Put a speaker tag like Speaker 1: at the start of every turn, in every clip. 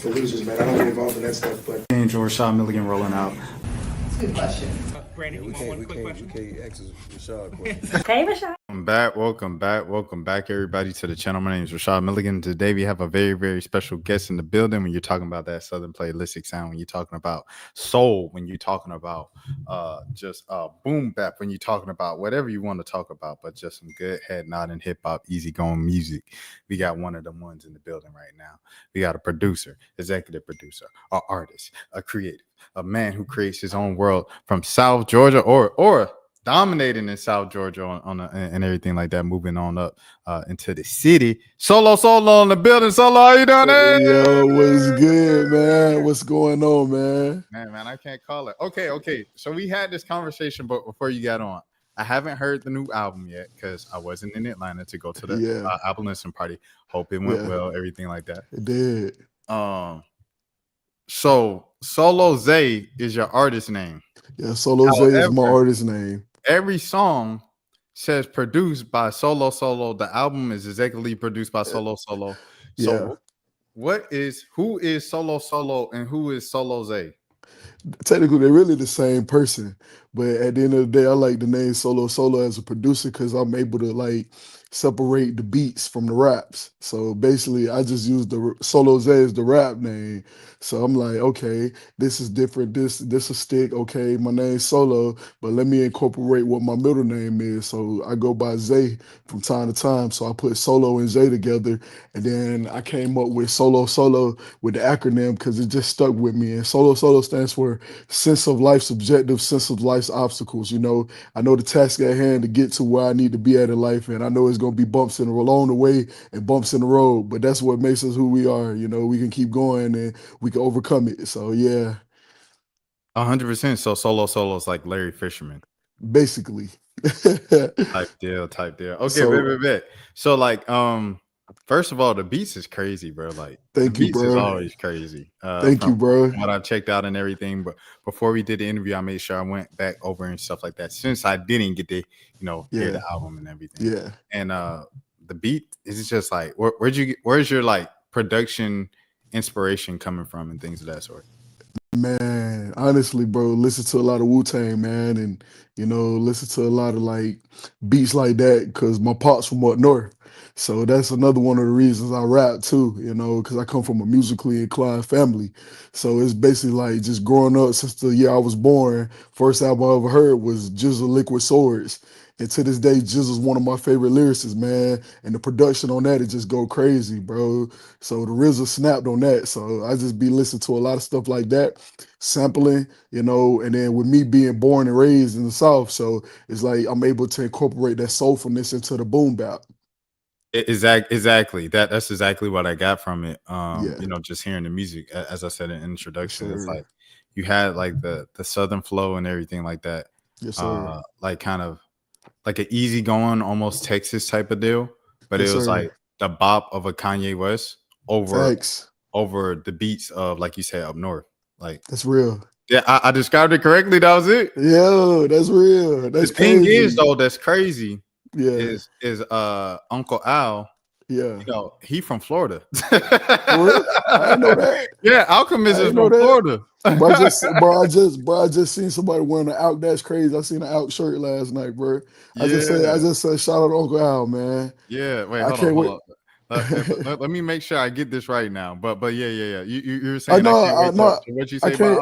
Speaker 1: for losers, man. I don't get involved in that stuff. But
Speaker 2: Angel Rashad Milligan rolling out.
Speaker 3: That's a good question.
Speaker 4: Brandon, we can't ask Rashad questions.
Speaker 5: Hey, Rashad.
Speaker 2: Welcome back, everybody, to the channel. My name is Rashad Milligan. Today we have a very, very special guest in the building. When you're talking about that Southern playlistic sound, when you're talking about soul, when you're talking about just boom bap, when you're talking about whatever you want to talk about, but just some good head nodding hip hop, easygoing music. We got one of them ones in the building right now. We got a producer, executive producer, an artist, a creative, a man who creates his own world from South Georgia or dominating in South Georgia and everything like that, moving on up into the city. Solosolo in the building. Solo, how you doing?
Speaker 6: Yo, what's good, man? What's going on, man?
Speaker 2: Man, I can't call it. Okay. So we had this conversation, but before you got on, I haven't heard the new album yet because I wasn't in Atlanta to go to the album listening party. Hope it went well, everything like that.
Speaker 6: It did.
Speaker 2: So Solo Zay is your artist name.
Speaker 6: Yeah, Solo Zay is my artist name.
Speaker 2: Every song says produced by Solosolo. The album is exactly produced by Solosolo. So who is Solosolo and who is Solo Zay?
Speaker 6: Technically, they're really the same person, but at the end of the day, I like the name Solosolo as a producer because I'm able to like separate the beats from the raps. So basically, I just use the Solo Zay as the rap name. So I'm like, okay, this is different. This a stick. Okay, my name's Solo, but let me incorporate what my middle name is. So I go by Zay from time to time. So I put Solo and Zay together, and then I came up with Solosolo with the acronym because it just stuck with me. And Solosolo stands for sense of life's objective, sense of life's obstacles. You know, I know the task at hand to get to where I need to be at in life, and I know it's gonna be bumps along the way and bumps in the road, but that's what makes us who we are. You know, we can keep going and we can overcome it. So yeah,
Speaker 2: 100%. So Solosolo is like Larry Fisherman,
Speaker 6: basically.
Speaker 2: type deal. Okay, so like first of all, the beats is crazy, bro. Like
Speaker 6: thank you, bro.
Speaker 2: Is always crazy.
Speaker 6: Thank you, bro.
Speaker 2: What I checked out and everything, but before we did the interview, I made sure I went back over and stuff like that. Since I didn't get to, hear the album and everything.
Speaker 6: Yeah.
Speaker 2: And the beat is just like, where's your like production inspiration coming from and things of that sort?
Speaker 6: Man, honestly, bro, listen to a lot of Wu-Tang, man, and listen to a lot of like beats like that because my pops from up north. So that's another one of the reasons I rap too, because I come from a musically inclined family. So it's basically like just growing up since the year I was born, first album I ever heard was Jizzle Liquid Swords. And to this day, Jizzle's one of my favorite lyricists, man. And the production on that, it just go crazy, bro. So the RZA snapped on that. So I just be listening to a lot of stuff like that, sampling, and then with me being born and raised in the South, so it's like I'm able to incorporate that soulfulness into the boom bap.
Speaker 2: Exactly. That's exactly what I got from it. Just hearing the music, as I said in introduction, it's like you had like the Southern flow and everything like that.
Speaker 6: Yes, sir.
Speaker 2: Like kind of like an easygoing, almost Texas type of deal, but it was like the bop of a Kanye West over the beats of, like you said, up north. Like
Speaker 6: that's real.
Speaker 2: Yeah, I described it correctly. That was it.
Speaker 6: Yo, that's real. That's
Speaker 2: the thing is though, that's crazy.
Speaker 6: Yeah,
Speaker 2: is Uncle Al.
Speaker 6: Yeah,
Speaker 2: he from Florida.
Speaker 6: I know that.
Speaker 2: Yeah, Alchemist is from Florida.
Speaker 6: Bro, I just seen somebody wearing an Alk. That's crazy. I seen an Alk shirt last night, bro. I just said shout out to Uncle Al, man.
Speaker 2: Yeah, wait,
Speaker 6: I can't wait.
Speaker 2: Let me make sure I get this right now. But yeah. You're saying
Speaker 6: what you say?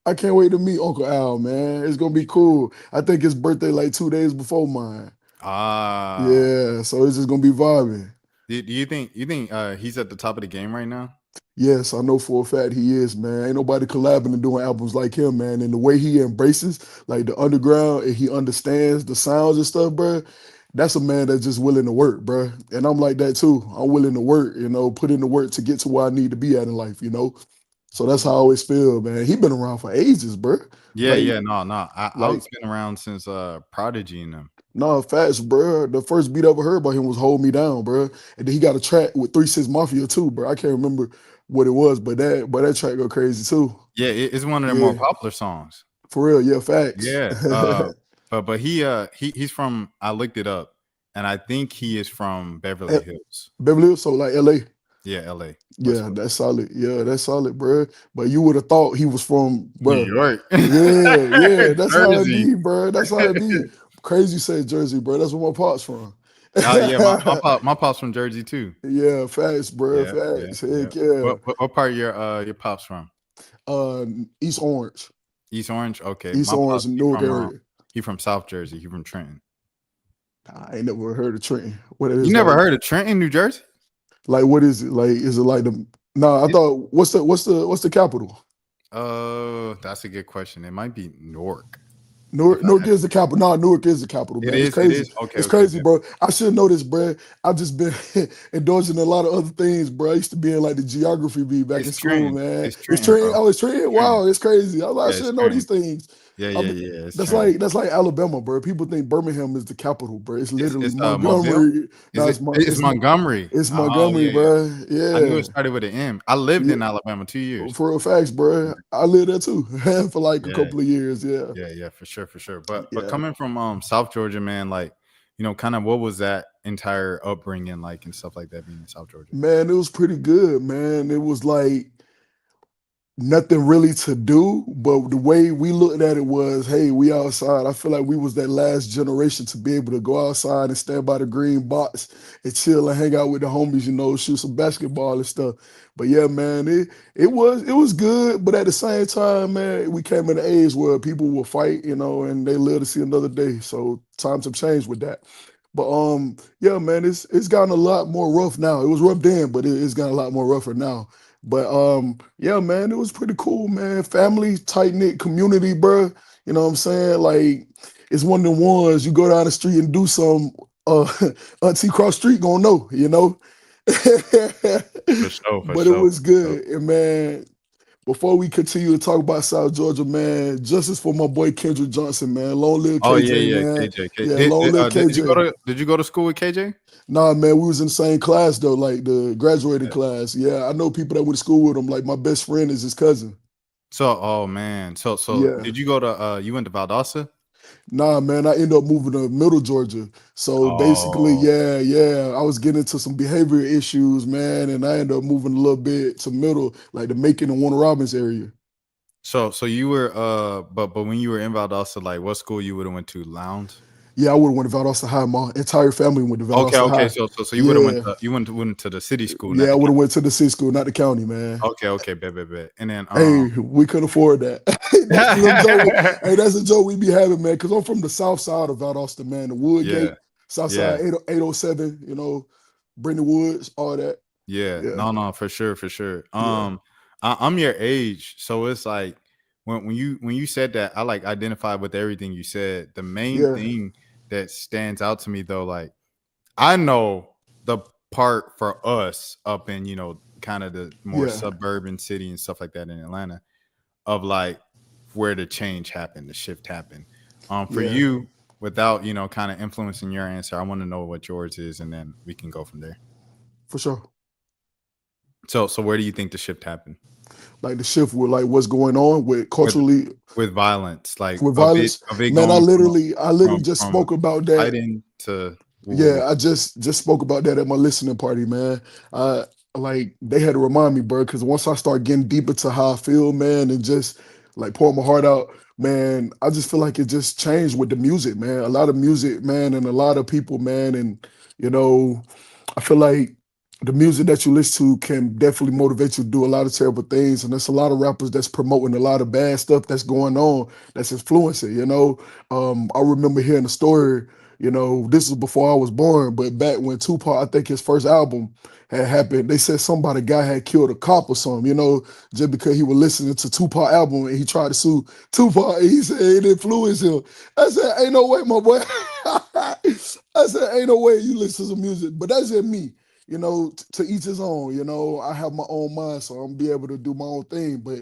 Speaker 6: I can't wait to meet Uncle Al, man. It's gonna be cool. I think his birthday like 2 days before mine. Yeah, so it's just gonna be vibing.
Speaker 2: Do you think he's at the top of the game right now?
Speaker 6: Yes, I know for a fact he is, man. Ain't nobody collabing and doing albums like him, man. And the way he embraces like the underground and he understands the sounds and stuff, bro. That's a man that's just willing to work, bro. And I'm like that too. I'm willing to work, put in the work to get to where I need to be at in life, So that's how I always feel, man. He been around for ages, bro.
Speaker 2: Yeah, no. I've been around since Prodigy and them.
Speaker 6: No, facts, bro. The first beat I ever heard about him was Hold Me Down, bro. And then he got a track with 3 6 Mafia too, bro. I can't remember what it was, but that track go crazy too.
Speaker 2: Yeah, it's one of their more popular songs.
Speaker 6: For real, yeah, facts.
Speaker 2: Yeah. But he's from, I looked it up, and I think he is from Beverly Hills.
Speaker 6: Beverly Hills, so like LA.
Speaker 2: Yeah, LA,
Speaker 6: Yeah,
Speaker 2: Westwood,
Speaker 6: that's solid. Yeah, that's solid, bro. But you would have thought he was from,
Speaker 2: New
Speaker 6: bro.
Speaker 2: York,
Speaker 6: Yeah, yeah, that's how it
Speaker 2: Jersey.
Speaker 6: be, bro. That's how it be. Crazy you say Jersey, bro. That's where my pops from.
Speaker 2: Oh yeah, my pop's from Jersey too.
Speaker 6: Yeah, facts, bro.
Speaker 2: Yeah, yeah,
Speaker 6: Facts.
Speaker 2: yeah.
Speaker 6: Heck yeah.
Speaker 2: What part your pops from?
Speaker 6: Uh, East Orange.
Speaker 2: East Orange. Okay,
Speaker 6: East
Speaker 2: my
Speaker 6: Orange,
Speaker 2: pops
Speaker 6: Newark area.
Speaker 2: he from South Jersey. He from Trenton.
Speaker 6: I ain't never heard of Trenton. What it
Speaker 2: You
Speaker 6: is
Speaker 2: never
Speaker 6: like?
Speaker 2: heard of Trenton, New Jersey?
Speaker 6: Like, what is it? Like, is it like the? No, I
Speaker 2: It-
Speaker 6: thought. What's the capital?
Speaker 2: That's a good question. It might be Newark. If
Speaker 6: Newark,
Speaker 2: I
Speaker 6: Newark
Speaker 2: had,
Speaker 6: is the capital. No, Newark is the capital,
Speaker 2: it
Speaker 6: man. It's
Speaker 2: is. It
Speaker 6: crazy.
Speaker 2: is. Okay,
Speaker 6: It's
Speaker 2: okay.
Speaker 6: crazy, bro. I should know this, bro. I've just been indulging in a lot of other things, bro. I used to be in like the geography bee back in
Speaker 2: It's
Speaker 6: school,
Speaker 2: Trenton.
Speaker 6: man.
Speaker 2: It's
Speaker 6: It's
Speaker 2: Trenton,
Speaker 6: train.
Speaker 2: bro.
Speaker 6: Oh, it's train.
Speaker 2: Trenton.
Speaker 6: Wow, it's crazy. I
Speaker 2: Yeah, it's
Speaker 6: should know these
Speaker 2: Trenton.
Speaker 6: things.
Speaker 2: Yeah,
Speaker 6: I
Speaker 2: yeah,
Speaker 6: mean,
Speaker 2: yeah. It's
Speaker 6: that's
Speaker 2: Trenton.
Speaker 6: like Alabama, bro. People think Birmingham is the capital, bro. It's literally
Speaker 2: It's Mobile.
Speaker 6: Montgomery.
Speaker 2: Is
Speaker 6: No,
Speaker 2: it? It's Montgomery.
Speaker 6: it's
Speaker 2: Oh
Speaker 6: Montgomery,
Speaker 2: yeah, yeah.
Speaker 6: bro.
Speaker 2: I knew it
Speaker 6: Yeah.
Speaker 2: started with an M. I lived
Speaker 6: Yeah.
Speaker 2: in Alabama 2 years.
Speaker 6: For real facts, bro. I lived there too for like a
Speaker 2: Yeah,
Speaker 6: couple of years. Yeah.
Speaker 2: yeah, yeah, for sure, for sure. But
Speaker 6: Yeah.
Speaker 2: coming from South Georgia, man, like kind of what was that entire upbringing like and stuff like that being in South Georgia?
Speaker 6: Man, it was pretty good, man. It was like nothing really to do, but the way we looked at it was, hey, we outside. I feel like we was that last generation to be able to go outside and stand by the green box and chill and hang out with the homies, shoot some basketball and stuff. But yeah, man, it was good, but at the same time, man, we came in an age where people will fight, and they live to see another day. So times have changed with that. But yeah, man, it's gotten a lot more rough now. It was rough then, but it's gotten a lot more rougher now. But yeah, man, it was pretty cool, man. Family, tight knit community, bro. You know what I'm saying? Like, it's one of the ones you go down the street and do some. Uh, Auntie cross street gonna know.
Speaker 2: For sure, for
Speaker 6: But it
Speaker 2: sure,
Speaker 6: was
Speaker 2: for sure.
Speaker 6: good, and man. Before we continue to talk about South Georgia, man, justice for my boy Kendrick Johnson, man. Long live
Speaker 2: Oh yeah,
Speaker 6: KJ,
Speaker 2: yeah,
Speaker 6: man.
Speaker 2: KJ.
Speaker 6: Yeah, long live KJ.
Speaker 2: Did you go to school with KJ?
Speaker 6: Nah, man, we was in the same class though, like the graduating class. Yeah, I know people that went to school with him. Like my best friend is his cousin.
Speaker 2: So, oh man, so
Speaker 6: Yeah.
Speaker 2: did you go to you went to Valdosta?
Speaker 6: Nah, man, I ended up moving to Middle Georgia. So basically,
Speaker 2: Oh,
Speaker 6: yeah, I was getting into some behavior issues, man, and I ended up moving a little bit to Middle, like the Macon and Warner Robins area.
Speaker 2: so you were but when you were in Valdosta, like what school you would have went to? Lowndes?
Speaker 6: Yeah, I would have went to Valdosta High. My entire family went to
Speaker 2: Okay,
Speaker 6: Valdosta
Speaker 2: okay.
Speaker 6: High.
Speaker 2: So you would have
Speaker 6: Yeah,
Speaker 2: went to the city school, not
Speaker 6: yeah, I
Speaker 2: the
Speaker 6: would
Speaker 2: county.
Speaker 6: have went to the city school, not the county, man.
Speaker 2: Okay, okay, bet. And then
Speaker 6: Hey, we couldn't afford that. That's the little joke. Hey, that's a joke we be having, man. Because I'm from the south side of Valdosta, man. The Woodgate,
Speaker 2: yeah,
Speaker 6: south
Speaker 2: yeah.
Speaker 6: side 807, Brittany Woods, all that.
Speaker 2: Yeah,
Speaker 6: Yeah,
Speaker 2: no, for sure, for sure.
Speaker 6: yeah,
Speaker 2: I'm your age, so it's like when you said that, I like identified with everything you said. The main
Speaker 6: yeah,
Speaker 2: thing that stands out to me though, like I know the part for us up in kind of the more
Speaker 6: yeah,
Speaker 2: suburban city and stuff like that in Atlanta of like where the change happened, the shift happened. For
Speaker 6: yeah,
Speaker 2: you, without kind of influencing your answer, I want to know what yours is, and then we can go from there.
Speaker 6: for sure.
Speaker 2: So where do you think the shift happened
Speaker 6: Like the shift with like what's going on with
Speaker 2: with
Speaker 6: culturally
Speaker 2: violence, like
Speaker 6: with
Speaker 2: of it
Speaker 6: violence.
Speaker 2: of it
Speaker 6: Man, I
Speaker 2: going
Speaker 6: literally, I literally
Speaker 2: from
Speaker 6: just spoke about that.
Speaker 2: fighting to woo, woo, woo.
Speaker 6: Yeah, I just spoke about that at my listening party, man. Uh like they had to remind me, bro, because once I start getting deep into how I feel, man, and just like pouring my heart out, man, I just feel like it just changed with the music, man. A lot of music, man, and a lot of people, man, and you know, I feel like the music that you listen to can definitely motivate you to do a lot of terrible things. And there's a lot of rappers that's promoting a lot of bad stuff that's going on, that's influencing. I remember hearing a story, this was before I was born, but back when Tupac, I think his first album had happened, they said somebody guy had killed a cop or something, just because he was listening to Tupac album and he tried to sue Tupac. And he said it influenced him. I said, ain't no way, my boy. I said, ain't no way you listen to some music, but that's just me. To each his own. I have my own mind, so I'm gonna be able to do my own thing. But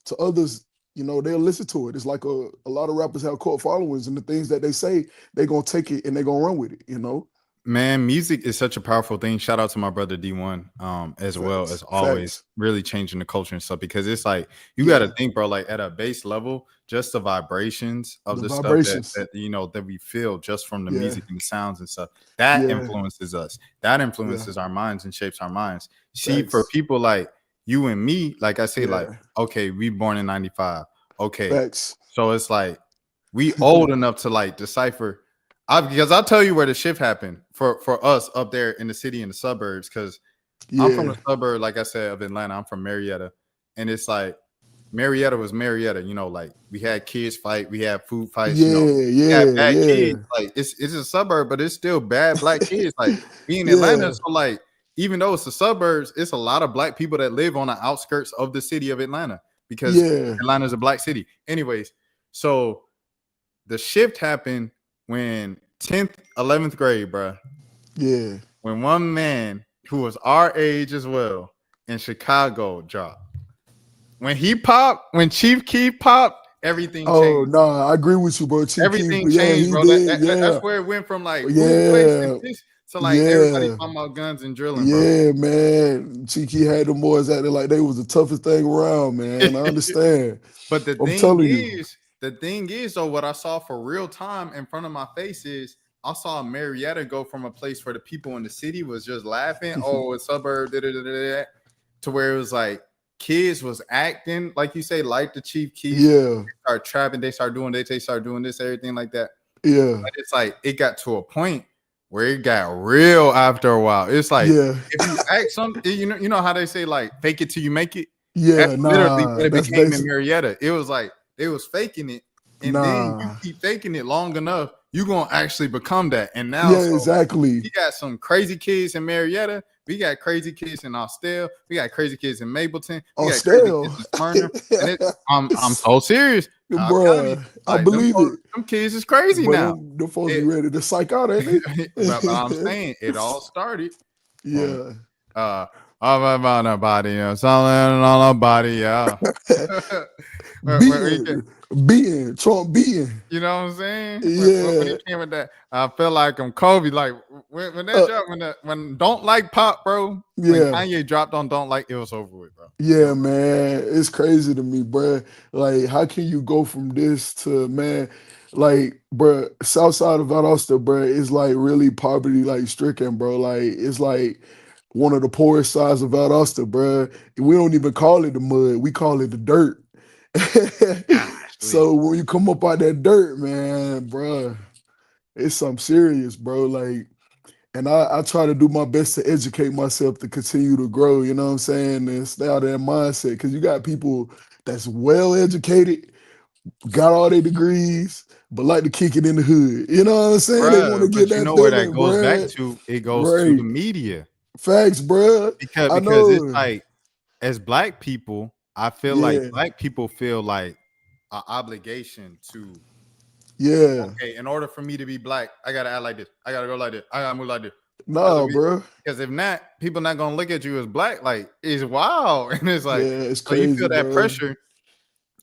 Speaker 6: to others, they'll listen to it. It's like a lot of rappers have cult followings, and the things that they say, they gonna take it and they gonna run with it.
Speaker 2: Man, music is such a powerful thing. Shout out to my brother D1, as well as always,
Speaker 6: Facts.
Speaker 2: really changing the culture and stuff, because it's like you got to
Speaker 6: Yeah.
Speaker 2: think, bro, like at a base level, just the vibrations of
Speaker 6: The
Speaker 2: the stuff that
Speaker 6: vibrations.
Speaker 2: that we feel just from the
Speaker 6: Yeah.
Speaker 2: music and the sounds and stuff that
Speaker 6: Yeah.
Speaker 2: influences us. That
Speaker 6: Yeah.
Speaker 2: influences our minds and shapes our minds. See, for
Speaker 6: Facts.
Speaker 2: people like you and me, like I say, like,
Speaker 6: Yeah.
Speaker 2: okay, we born in 95. Okay.
Speaker 6: Facts.
Speaker 2: So it's like we old enough to like decipher. Because I'll tell you where the shift happened for us up there in the city and the suburbs. Because I'm from
Speaker 6: Yeah.
Speaker 2: the suburb, like I said, of Atlanta. I'm from Marietta, and it's like Marietta was Marietta. You know, like we had kids fight, we had food fights. You know,
Speaker 6: Yeah.
Speaker 2: we had
Speaker 6: Yeah.
Speaker 2: bad
Speaker 6: Yeah.
Speaker 2: kids. Like it's a suburb, but it's still bad black kids. Like we in Atlanta,
Speaker 6: Yeah.
Speaker 2: so like even though it's the suburbs, it's a lot of black people that live on the outskirts of the city of Atlanta because
Speaker 6: Yeah.
Speaker 2: Atlanta's a black city. Anyways, so the shift happened when 10th, 11th grade, bro.
Speaker 6: Yeah.
Speaker 2: When one man who was our age as well in Chicago dropped. When he popped, when Chief Keef popped, everything
Speaker 6: Oh
Speaker 2: changed.
Speaker 6: no, I agree with you, bro. Chief Keef,
Speaker 2: Everything
Speaker 6: yeah,
Speaker 2: changed,
Speaker 6: he
Speaker 2: bro.
Speaker 6: did.
Speaker 2: That's
Speaker 6: Yeah.
Speaker 2: where it went from like food fights and
Speaker 6: Yeah.
Speaker 2: this to like everybody
Speaker 6: Yeah.
Speaker 2: talking about guns and drilling, bro.
Speaker 6: Yeah, man. Cheeky had them boys acting like they was the toughest thing around, man. I understand.
Speaker 2: But the
Speaker 6: I'm
Speaker 2: thing
Speaker 6: telling you.
Speaker 2: is, though, what I saw for real time in front of my face is I saw Marietta go from a place where the people in the city was just laughing, oh, it's suburb, to where it was like kids was acting like you say, like the Chief Keef.
Speaker 6: Yeah.
Speaker 2: They start trapping, they start doing this, everything like that.
Speaker 6: Yeah.
Speaker 2: But it's like it got to a point where it got real after a while. It's like
Speaker 6: Yeah.
Speaker 2: if you act something, you know how they say like fake it till you make it.
Speaker 6: Yeah.
Speaker 2: That's literally
Speaker 6: Nah.
Speaker 2: what it
Speaker 6: That's
Speaker 2: became in
Speaker 6: basic.
Speaker 2: Marietta. It was like they was faking it, and then you
Speaker 6: Nah.
Speaker 2: keep faking it long enough, you gonna actually become that. And now,
Speaker 6: Yeah,
Speaker 2: so
Speaker 6: exactly.
Speaker 2: we got some crazy kids in Marietta. We got crazy kids in Austell. We got crazy kids in Mapleton. We
Speaker 6: On
Speaker 2: got crazy
Speaker 6: scale.
Speaker 2: kids in Smyrna. And I'm so serious. I'm telling you,
Speaker 6: Bruh, I
Speaker 2: like
Speaker 6: believe it.
Speaker 2: them kids is crazy
Speaker 6: But
Speaker 2: now.
Speaker 6: them folks be
Speaker 2: It,
Speaker 6: ready to psych out, ain't they?
Speaker 2: but I'm saying it all started
Speaker 6: Yeah.
Speaker 2: all about the body, something on the body, yeah.
Speaker 6: Beating, Trump beating.
Speaker 2: You know what I'm saying? When
Speaker 6: Yeah.
Speaker 2: he came with that, I feel like I'm Kobe. Like when that dropped, when Don't Like Pop, bro. When
Speaker 6: Yeah.
Speaker 2: Kanye dropped on Don't Like, it was over with, bro.
Speaker 6: Yeah, man. It's crazy to me, bruh. Like, how can you go from this to, man, like, bruh, south side of Valdosta, bruh, is like really poverty, like stricken, bro. Like, it's like one of the poorest sides of Valdosta, bruh. We don't even call it the mud, we call it the dirt.
Speaker 2: Golly.
Speaker 6: So when you come up out that dirt, man, bruh, it's something serious, bro. Like, and I try to do my best to educate myself to continue to grow, you know what I'm saying? And stay out of that mindset. Cause you got people that's well educated, got all their degrees, but like to kick it in the hood. You know what I'm saying? They want to
Speaker 2: Bruh,
Speaker 6: get
Speaker 2: but you
Speaker 6: that
Speaker 2: know where that
Speaker 6: feeling,
Speaker 2: goes back
Speaker 6: bruh.
Speaker 2: to? It goes to the
Speaker 6: Right.
Speaker 2: media.
Speaker 6: Facts, bruh. I
Speaker 2: Because it's
Speaker 6: know.
Speaker 2: like, as black people, I feel like
Speaker 6: Yeah.
Speaker 2: black people feel like an obligation to,
Speaker 6: Yeah.
Speaker 2: okay, in order for me to be black, I gotta act like this. I gotta go like this. I gotta move like this.
Speaker 6: Nah, bruh.
Speaker 2: Because if not, people not gonna look at you as black. Like it's wild, and it's like,
Speaker 6: Yeah, it's
Speaker 2: so you
Speaker 6: crazy,
Speaker 2: feel that
Speaker 6: bruh.
Speaker 2: pressure.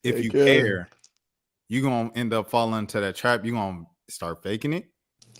Speaker 2: If
Speaker 6: Heck
Speaker 2: you
Speaker 6: yeah.
Speaker 2: care, you gonna end up falling into that trap. You gonna start faking it,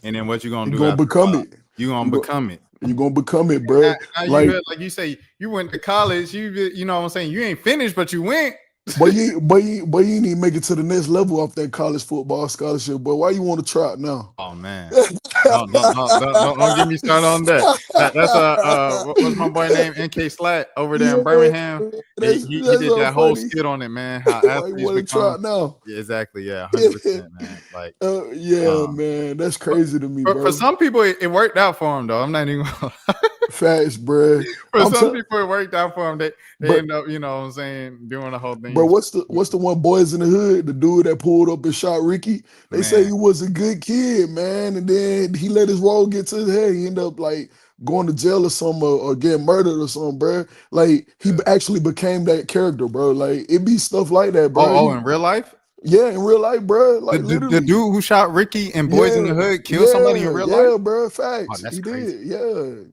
Speaker 2: and then what you gonna
Speaker 6: You
Speaker 2: do?
Speaker 6: gonna become it.
Speaker 2: You gonna become it.
Speaker 6: You gonna become it, bruh.
Speaker 2: Now
Speaker 6: Like,
Speaker 2: like you say, you went to college. You know what I'm saying. You ain't finished, but you went.
Speaker 6: but you ain't even make it to the next level off that college football scholarship. But why you want to try it now?
Speaker 2: Oh man, don't get me started on that. That's what's my boy name? NK Slat over there in Birmingham. He
Speaker 6: That's
Speaker 2: did
Speaker 6: so
Speaker 2: that whole
Speaker 6: funny.
Speaker 2: skit on it, man. How
Speaker 6: Why you
Speaker 2: athletes
Speaker 6: want to try
Speaker 2: become.
Speaker 6: it now?
Speaker 2: Yeah, exactly. Yeah, 100%, man. Like,
Speaker 6: Yeah, man, that's crazy to me, bro.
Speaker 2: for some people, it worked out for them, though. I'm not even gonna lie.
Speaker 6: Facts, bruh.
Speaker 2: For some people, it worked out for them. They end up, you know what I'm saying, doing the whole thing.
Speaker 6: Bro, what's the one Boys in the Hood? The dude that pulled up and shot Ricky. They say he was a good kid, man, and then he let his role get to his head. He ended up like going to jail or something, or getting murdered or something, bro. Like he actually became that character, bro. Like it be stuff like that, bro.
Speaker 2: Oh, in real life?
Speaker 6: Yeah, in real life, bro. Like literally,
Speaker 2: the dude who shot Ricky and Boys in the Hood killed somebody in real life.
Speaker 6: Yeah, bro. Facts.
Speaker 2: That's
Speaker 6: he
Speaker 2: crazy.
Speaker 6: did. Yeah,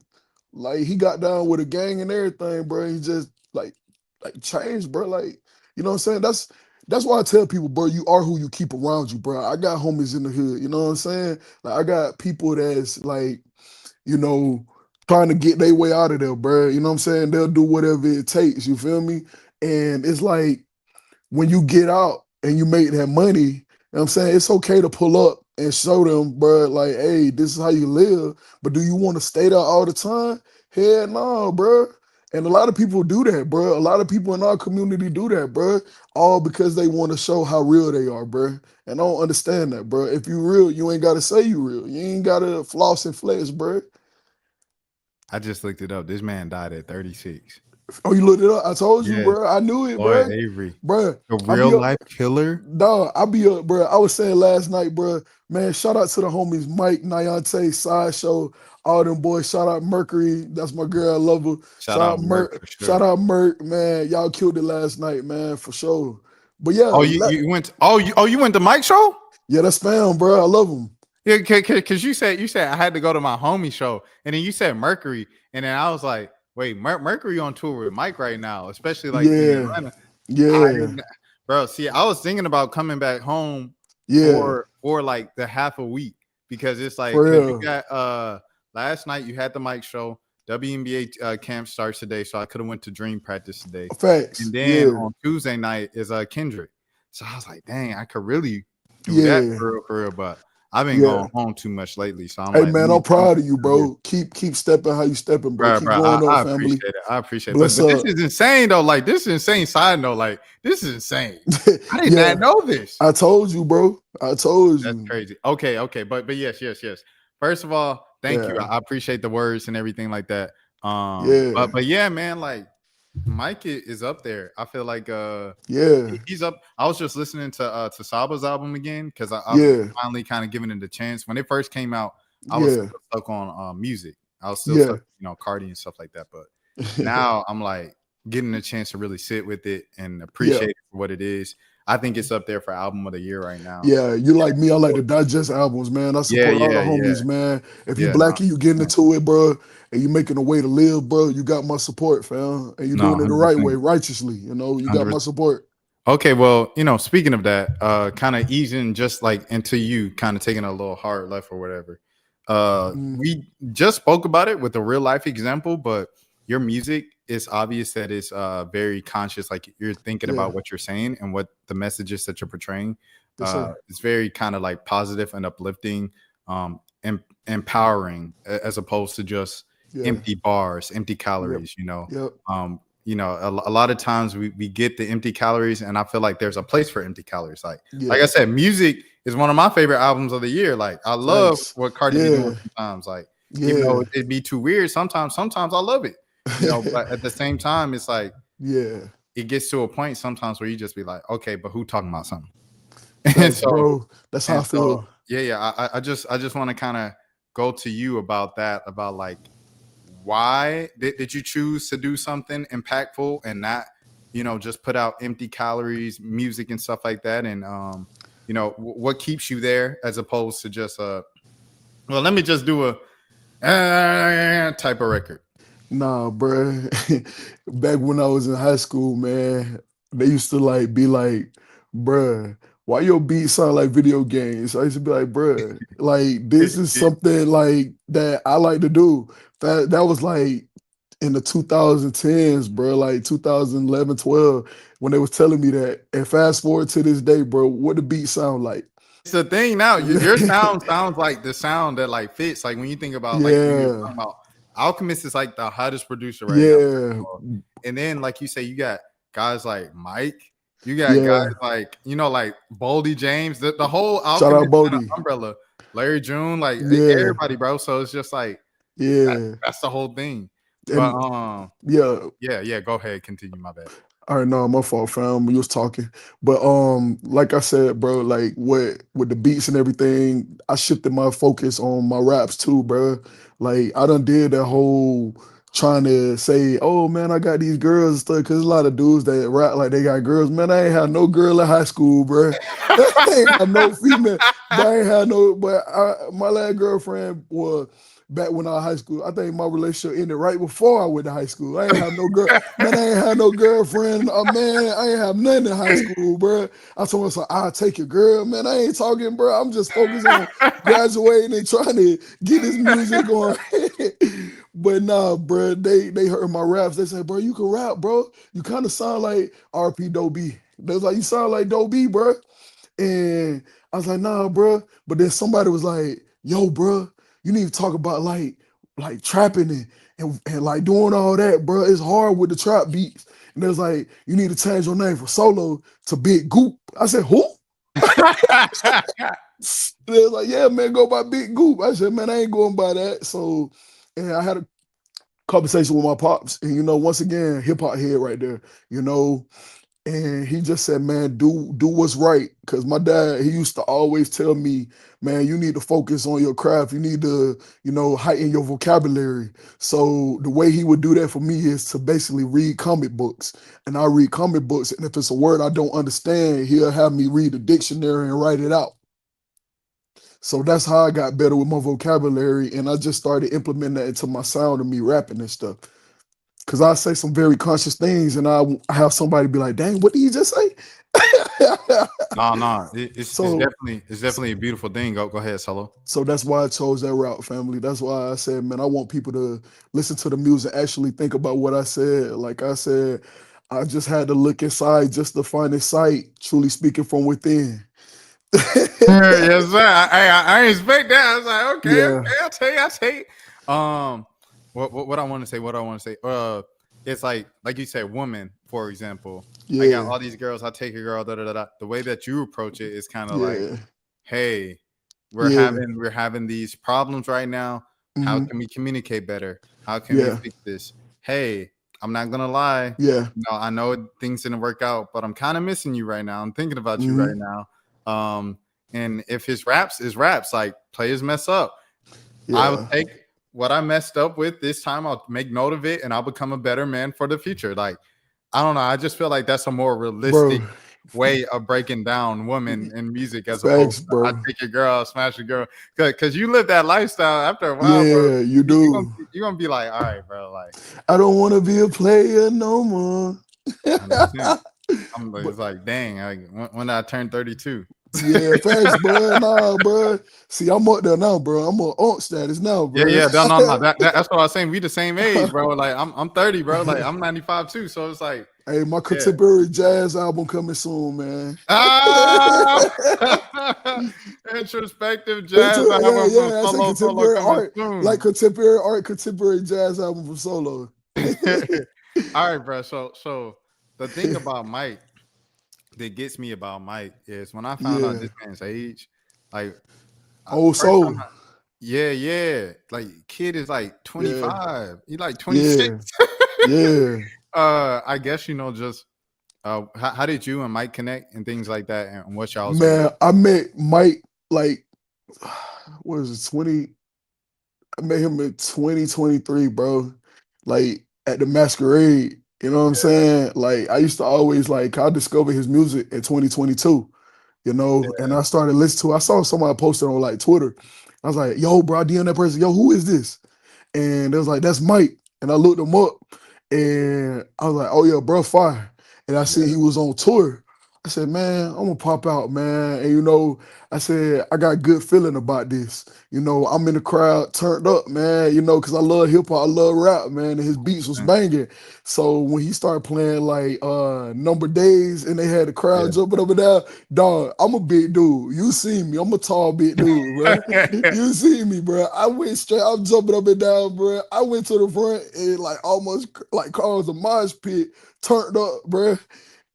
Speaker 6: like he got down with a gang and everything, bro. He just like changed, bro. Like you know what I'm saying? That's why I tell people, bro. You are who you keep around you, bro. I got homies in the hood. You know what I'm saying? Like I got people that's like you know, trying to get their way out of there, bro. You know what I'm saying? They'll do whatever it takes. You feel me? And it's like when you get out and you make that money, you know what I'm saying? It's okay to pull up and show them, bro, like, hey, this is how you live. But do you want to stay there all the time? Hell no, bro. And a lot of people do that, bro. A lot of people in our community do that, bro. All because they want to show how real they are, bro. And I don't understand that, bro. If you real, you ain't gotta say you real. You ain't gotta floss and flex, bro.
Speaker 2: I just looked it up. This man died at 36.
Speaker 6: Oh, you looked it up? I told you,
Speaker 2: Yeah,
Speaker 6: bro. I knew it,
Speaker 2: Lloyd
Speaker 6: bro.
Speaker 2: Avery,
Speaker 6: Bro,
Speaker 2: a
Speaker 6: I
Speaker 2: real
Speaker 6: be up.
Speaker 2: life killer.
Speaker 6: Dog, I be up, bro. I was saying last night, bro. Man, shout out to the homies Mike, Niante, Sideshow, all them boys. Shout out Mercury. That's my girl. I love her.
Speaker 2: Shout out Merc for
Speaker 6: Shout
Speaker 2: sure.
Speaker 6: out Merc, man. Y'all killed it last night, man, for sure. But yeah,
Speaker 2: Oh, you went. You went to Mike's show.
Speaker 6: yeah, that's fam, bro. I love them.
Speaker 2: Yeah, because you said I had to go to my homie show, and then you said Mercury, and then I was like, wait, Mercury on tour with Mike right now, especially like in
Speaker 6: Yeah,
Speaker 2: Atlanta. I
Speaker 6: yeah,
Speaker 2: didn't, bro. See, I was thinking about coming back home
Speaker 6: yeah,
Speaker 2: for like the half a week because it's like
Speaker 6: for
Speaker 2: because you
Speaker 6: real.
Speaker 2: got last night you had the Mike show. WNBA camp starts today, so I could have went to Dream practice today,
Speaker 6: Facts.
Speaker 2: and then
Speaker 6: Yeah,
Speaker 2: on Tuesday night is Kendrick. So I was like, dang, I could really do that
Speaker 6: yeah,
Speaker 2: for real, but I've been
Speaker 6: yeah.
Speaker 2: going home too much lately, so I'm
Speaker 6: Hey
Speaker 2: like, let
Speaker 6: man,
Speaker 2: me
Speaker 6: I'm proud of you,
Speaker 2: do this.
Speaker 6: bro. Keep stepping how you stepping, bro.
Speaker 2: Bro,
Speaker 6: Keep
Speaker 2: bro,
Speaker 6: going up,
Speaker 2: I
Speaker 6: family.
Speaker 2: appreciate it. I appreciate it.
Speaker 6: Bless
Speaker 2: But this
Speaker 6: up.
Speaker 2: is insane though. Like this is insane side note. Like this is insane. I did
Speaker 6: Yeah,
Speaker 2: not know this.
Speaker 6: I told you, bro. I told
Speaker 2: That's
Speaker 6: you.
Speaker 2: crazy. Okay. But yes. First of all, thank you.
Speaker 6: Yeah,
Speaker 2: I appreciate the words and everything like that.
Speaker 6: yeah,
Speaker 2: But yeah, man, like Mike is up there. I feel like
Speaker 6: yeah,
Speaker 2: he's up. I was just listening to Saba's album again because I've
Speaker 6: yeah,
Speaker 2: finally kind of given it a chance. When it first came out, I was
Speaker 6: yeah,
Speaker 2: still stuck on music. I was still
Speaker 6: yeah,
Speaker 2: stuck, Cardi and stuff like that. But now I'm like getting a chance to really sit with it and
Speaker 6: yeah,
Speaker 2: appreciate it for what it is. I think it's up there for album of the year right now.
Speaker 6: yeah. You like me? I like to digest albums, man. I
Speaker 2: Yeah,
Speaker 6: support all the
Speaker 2: yeah, yeah,
Speaker 6: homies, man. If you
Speaker 2: yeah.
Speaker 6: black
Speaker 2: No,
Speaker 6: and you getting into it, bro, and you making a way to live, bro, you got my support, fam. And you
Speaker 2: no,
Speaker 6: doing it the right way,
Speaker 2: 100%,
Speaker 6: righteously. You know, you got
Speaker 2: 100%.
Speaker 6: my support.
Speaker 2: Okay, well, speaking of that, kind of easing just like into you kind of taking a little hard left or whatever.
Speaker 6: Mm,
Speaker 2: We just spoke about it with a real life example, but your music is obvious that it's very conscious, like you're thinking
Speaker 6: yeah,
Speaker 2: about what you're saying and what the messages that you're portraying.
Speaker 6: yes, sir.
Speaker 2: It's very kind of like positive and uplifting, and empowering as opposed to just
Speaker 6: Yeah,
Speaker 2: empty bars, empty
Speaker 6: yep,
Speaker 2: calories,
Speaker 6: yep,
Speaker 2: a lot of times we get the empty calories, and I feel like there's a place for empty calories. Like I
Speaker 6: yeah.
Speaker 2: said, music is one of my favorite albums of the year. Like I love
Speaker 6: Facts.
Speaker 2: what Cardi be doing
Speaker 6: Yeah,
Speaker 2: sometimes. Like even though
Speaker 6: yeah,
Speaker 2: it'd be too weird, sometimes I love it. But at the same time, it's like
Speaker 6: yeah.
Speaker 2: it gets to a point sometimes where you just be like, okay, but who talking about something? and
Speaker 6: Facts,
Speaker 2: so
Speaker 6: bro. That's how
Speaker 2: and
Speaker 6: I
Speaker 2: so
Speaker 6: feel.
Speaker 2: yeah. I just want to kind of go to you about that, about like why did you choose to do something impactful and not just put out empty calories music and stuff like that, and what keeps you there as opposed to just well, let me just do a type of record.
Speaker 6: Nah, bruh. Back when I was in high school, man, they used to like be like, bruh, why your beats sound like video games? I used to be like, bruh, like this is something like that I like to do. That was like in the 2010s, bro, like 2011, 12, when they was telling me that. And fast forward to this day, bro, what the beat sound like?
Speaker 2: It's the thing now. Your sound sounds like the sound that like fits. Like when you think about like when you're
Speaker 6: Yeah,
Speaker 2: talking about Alchemist is like the hottest producer right now.
Speaker 6: yeah,
Speaker 2: And then like you say, you got guys like Mike. You got guys
Speaker 6: yeah.
Speaker 2: like like Boldy James. The whole
Speaker 6: Shout out
Speaker 2: Alchemist kind of
Speaker 6: Bodie.
Speaker 2: umbrella. Larry June, like
Speaker 6: Yeah,
Speaker 2: everybody, bro. So it's just like
Speaker 6: yeah.
Speaker 2: that's the whole thing. But
Speaker 6: And yeah,
Speaker 2: yeah. Go ahead, continue. My bad.
Speaker 6: all right, no, my fault, fam. We was talking, but like I said, bro, like what with the beats and everything, I shifted my focus on my raps too, bro. Like I done did that whole trying to say, oh man, I got these girls and stuff. Cause a lot of dudes that rap like they got girls. Man, I ain't had no girl in high school, bro. I ain't had no female, but I ain't had no. But my last girlfriend was back when I was high school. I think my relationship ended right before I went to high school. I ain't have no girl, man. I ain't have no girlfriend. Man, I ain't have nothing in high school, bro. I told myself, I'll take your girl, man. I ain't talking, bro. I'm just focused on graduating and trying to get this music going. But nah, bro, they heard my raps. They said, bro, you can rap, bro. You kind of sound like RP Doe B. They was like, you sound like Doe B, bro. And I was like, nah, bro. But then somebody was like, yo, bro, you need to talk about like trapping and like doing all that, bro. It's hard with the trap beats. And they was like, you need to change your name from Solo to Big Goop. I said, who? They was like, yeah, man, go by Big Goop. I said, man, I ain't going by that. So, and I had a conversation with my pops, and once again, hip hop head right there, and he just said, man, do what's right. Cause my dad, he used to always tell me, man, you need to focus on your craft. You need to, heighten your vocabulary. So the way he would do that for me is to basically read comic books. And I read comic books, and if it's a word I don't understand, he'll have me read the dictionary and write it out. So that's how I got better with my vocabulary, and I just started implementing that into my sound and me rapping and stuff. Cause I say some very conscious things, and I have somebody be like, "Dang, what did you just say?"
Speaker 2: No, it's
Speaker 6: So,
Speaker 2: definitely a beautiful thing. Go ahead, Solo.
Speaker 6: so that's why I chose that route, family. That's why I said, man, I want people to listen to the music, actually think about what I said. Like I said, I just had to look inside just to find a sight, truly speaking from within.
Speaker 2: Yes, sir. I expect that. I was like, okay,
Speaker 6: Yeah,
Speaker 2: I'll take. What I want to say, it's like you said, woman, for example. I got
Speaker 6: yeah,
Speaker 2: all these girls. I take a girl. Da, da, da, da. The way that you approach it is kind of like,
Speaker 6: yeah,
Speaker 2: hey,
Speaker 6: yeah,
Speaker 2: we're having these problems right now. How
Speaker 6: hmm
Speaker 2: can we communicate better? How can we
Speaker 6: yeah,
Speaker 2: fix this? Hey, I'm not gonna lie.
Speaker 6: yeah,
Speaker 2: I know things didn't work out, but I'm kind of missing you right now. I'm thinking about you
Speaker 6: hmm
Speaker 2: right now. And if his raps is raps, like players mess up, I'll
Speaker 6: yeah,
Speaker 2: take what I messed up with this time. I'll make note of it, and I'll become a better man for the future. Like, I don't know. I just feel like that's a more realistic
Speaker 6: bro.
Speaker 2: way of breaking down women in music as opposed
Speaker 6: Facts,
Speaker 2: to I
Speaker 6: bro.
Speaker 2: take your girl, smash your girl. Because you live that lifestyle after a while, bro.
Speaker 6: Yeah, you
Speaker 2: You're
Speaker 6: do.
Speaker 2: gonna be like, all right, bro. Like,
Speaker 6: I don't want to be a player no more.
Speaker 2: 100%. It's
Speaker 6: But
Speaker 2: like, dang, when I turned 32.
Speaker 6: yeah, facts, bro. Nah, bro. See, I'm up there now, bro. I'm on aunt status now,
Speaker 2: Yeah,
Speaker 6: bro.
Speaker 2: yeah, no. That's what I was saying. We the same age, bro. Like I'm 30, bro. Like I'm 95 too. So it's like,
Speaker 6: Hey, my
Speaker 2: yeah.
Speaker 6: contemporary jazz album coming soon, man.
Speaker 2: Ah, introspective jazz
Speaker 6: Yeah,
Speaker 2: album from
Speaker 6: yeah. I say
Speaker 2: Solo
Speaker 6: contemporary
Speaker 2: coming
Speaker 6: art, like
Speaker 2: soon.
Speaker 6: contemporary art, contemporary jazz album from Solo.
Speaker 2: All right, bro. So the thing about Mike that gets me about Mike is when I found out
Speaker 6: Yeah.
Speaker 2: this man's age, like
Speaker 6: Oh,
Speaker 2: first time,
Speaker 6: soul.
Speaker 2: yeah, like kid is like
Speaker 6: Yeah,
Speaker 2: 25. He like 26.
Speaker 6: yeah, yeah.
Speaker 2: I guess just how did you and Mike connect and things like that, and what y'all's music?
Speaker 6: Man, I met Mike like what is it, 20? I met him in 2023, bro. Like at the masquerade. You know what I'm saying? Like I used to always like I discovered his music in 2022, and I started listening to I saw somebody posted on like Twitter. I was like, yo, bro, I DM that person, yo, who is this? And it was like, that's Mike. And I looked him up and I was like, oh yeah, bro, fire. And I
Speaker 2: Yeah,
Speaker 6: see he was on tour. I said, man, I'm gonna pop out, man. And I said, I got a good feeling about this. I'm in the crowd turned up, man, because I love hip hop, I love rap, man. And his beats was
Speaker 2: 100%.
Speaker 6: banging. So when he started playing like Number Days and they had the
Speaker 2: Yeah.
Speaker 6: crowd jumping up and down, dog, I'm a big dude. You see me, I'm a tall big dude, bro. You see me, bro. I went straight, I'm jumping up and down, bro. I went to the front and like almost like caused a mosh pit, turned up, bro.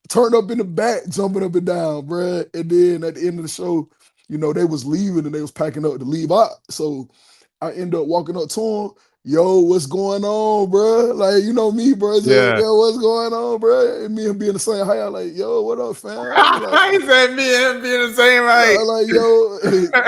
Speaker 6: Turned up in the back, jumping up and down, bro. And then at the end of the show, they was leaving and they was packing up to leave out. So I end up walking up to him. Yo, what's going on, bro? Like, you know me, bro. Just,
Speaker 2: Yeah.
Speaker 6: yo, what's going on, bro? And me and being the same height, I like, yo, what up, fam? Like,
Speaker 2: He said me and him being the same height.
Speaker 6: I like, yo,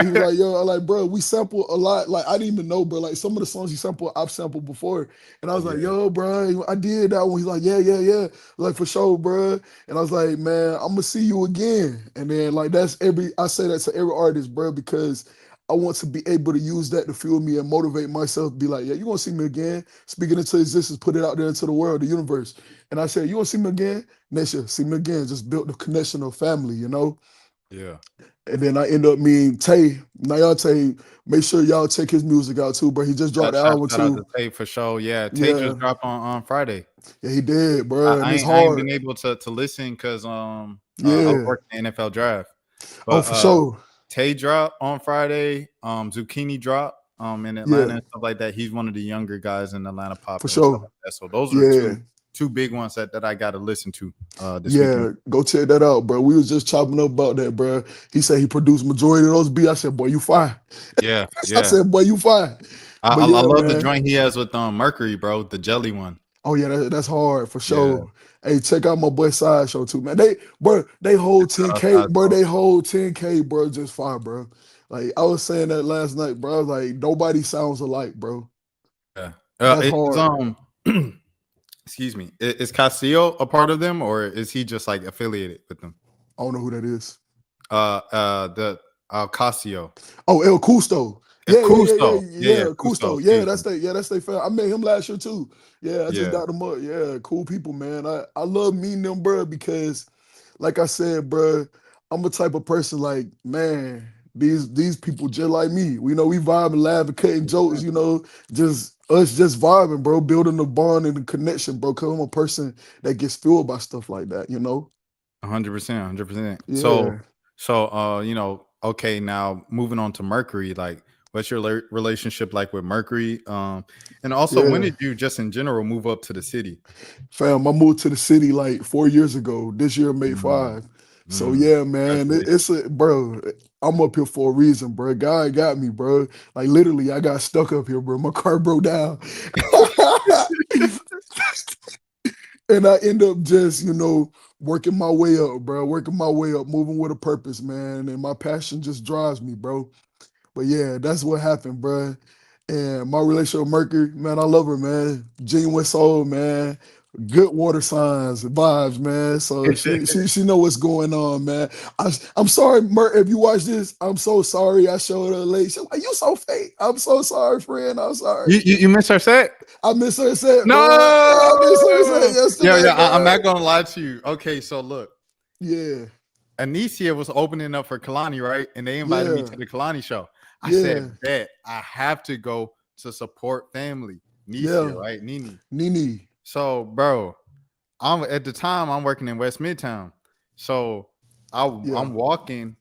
Speaker 6: he was like, yo, I like, bro, we sample a lot. Like, I didn't even know, bro. Like, some of the songs he sampled, I've sampled before. And I was like,
Speaker 2: Yeah.
Speaker 6: yo, bro, I did that one. He's like, yeah, yeah, yeah. Like, for sure, bro. And I was like, man, I'm gonna see you again. And then, like, I say that to every artist, bro, because I want to be able to use that to fuel me and motivate myself. Be like, yeah, you gonna see me again. Speaking into existence, put it out there into the world, the universe. And I said, you gonna see me again next year? See me again. Just built the connection of family, you know.
Speaker 2: Yeah.
Speaker 6: And then I end up meeting Tay. Now y'all Tay, make sure y'all check his music out too, bro. He just dropped the album
Speaker 2: Shout out to
Speaker 6: too.
Speaker 2: Tay for sure. Yeah, Tay
Speaker 6: Yeah,
Speaker 2: just dropped on Friday.
Speaker 6: yeah, he did, bro. And it's
Speaker 2: I ain't
Speaker 6: hard.
Speaker 2: been able to listen because I was
Speaker 6: Yeah.
Speaker 2: working the NFL draft.
Speaker 6: Oh,
Speaker 2: But
Speaker 6: for sure.
Speaker 2: Tay drop on Friday. Zucchini drop in Atlanta
Speaker 6: Yeah,
Speaker 2: and stuff like that. He's one of the younger guys in Atlanta
Speaker 6: for
Speaker 2: popping and stuff
Speaker 6: sure.
Speaker 2: like that. So those are
Speaker 6: Yeah.
Speaker 2: two big ones that I got to listen to this weekend.
Speaker 6: Yeah, go check that out, bro. We was just chopping up about that, bro. He said he produced majority of those beats. I said, boy, you fine.
Speaker 2: Yeah,
Speaker 6: I
Speaker 2: yeah.
Speaker 6: said, boy, you fine. But
Speaker 2: I
Speaker 6: yeah,
Speaker 2: love the
Speaker 6: man.
Speaker 2: joint he has with Mercury, bro. The jelly one.
Speaker 6: Oh yeah, that's hard for
Speaker 2: Yeah.
Speaker 6: sure. Hey, check out my boy Sideshow too, man. They hold
Speaker 2: Shout out
Speaker 6: 10K, bro.
Speaker 2: Sideshow.
Speaker 6: They hold 10K, bro. Just fine, bro. Like I was saying that last night, bro. I was like, nobody sounds alike, bro.
Speaker 2: Yeah.
Speaker 6: That's
Speaker 2: It's
Speaker 6: hard.
Speaker 2: excuse me. Is Castillo a part of them, or is he just like affiliated with them?
Speaker 6: I don't know who that is.
Speaker 2: The Castillo.
Speaker 6: Oh, El Custo. Yeah,
Speaker 2: Custo. Yeah, Custo.
Speaker 6: Custo. Yeah,
Speaker 2: Excuse me.
Speaker 6: that's they fan. I met him last year too. Yeah, I just
Speaker 2: Yeah.
Speaker 6: got them up. Yeah, cool people, man. I love meeting them, bro, because like I said, bro, I'm a type of person like, man, these people just like me. We know we vibe and laugh and cutting jokes, you know, just us just vibing, bro, building the bond and the connection, bro. Cause I'm a person that gets fueled by stuff like that, you know?
Speaker 2: 100%. 100%.
Speaker 6: Yeah,
Speaker 2: Okay, now moving on to Mercury, like what's your relationship like with Mercury? And also when
Speaker 6: yeah.
Speaker 2: did you just in general move up to the city?
Speaker 6: Fam, I moved to the city like 4 years ago. This year made
Speaker 2: Mm,
Speaker 6: 5. So yeah, man,
Speaker 2: Congratulations.
Speaker 6: it's a bro. I'm up here for a reason, bro. God got me, bro. Like literally, I got stuck up here, bro. My car broke down, and I end up just working my way up, bro. Working my way up, moving with a purpose, man. And my passion just drives me, bro. But yeah, that's what happened, bro. And my relationship with Mercury, man, I love her, man. Genuine soul, man. Good water signs, vibes, man. So she know what's going on, man. I'm sorry, Merc, if you watch this, I'm so sorry I showed her late. She's like, you so fake. I'm so sorry, friend. I'm sorry.
Speaker 2: You miss her set?
Speaker 6: I miss her set,
Speaker 2: No.
Speaker 6: man. I miss her set
Speaker 2: Yeah,
Speaker 6: yesterday,
Speaker 2: I'm
Speaker 6: man.
Speaker 2: not gonna lie to you. Okay, so look,
Speaker 6: Yeah,
Speaker 2: Anicia was opening up for Kalani, right? And they invited me
Speaker 6: yeah,
Speaker 2: to the Kalani show. I
Speaker 6: yeah,
Speaker 2: said, bet I have to go to support family. Nicia,
Speaker 6: yeah.
Speaker 2: right? Nini.
Speaker 6: Nene.
Speaker 2: So, bro, I'm at the time I'm working in West Midtown. So
Speaker 6: Yeah,
Speaker 2: I'm walking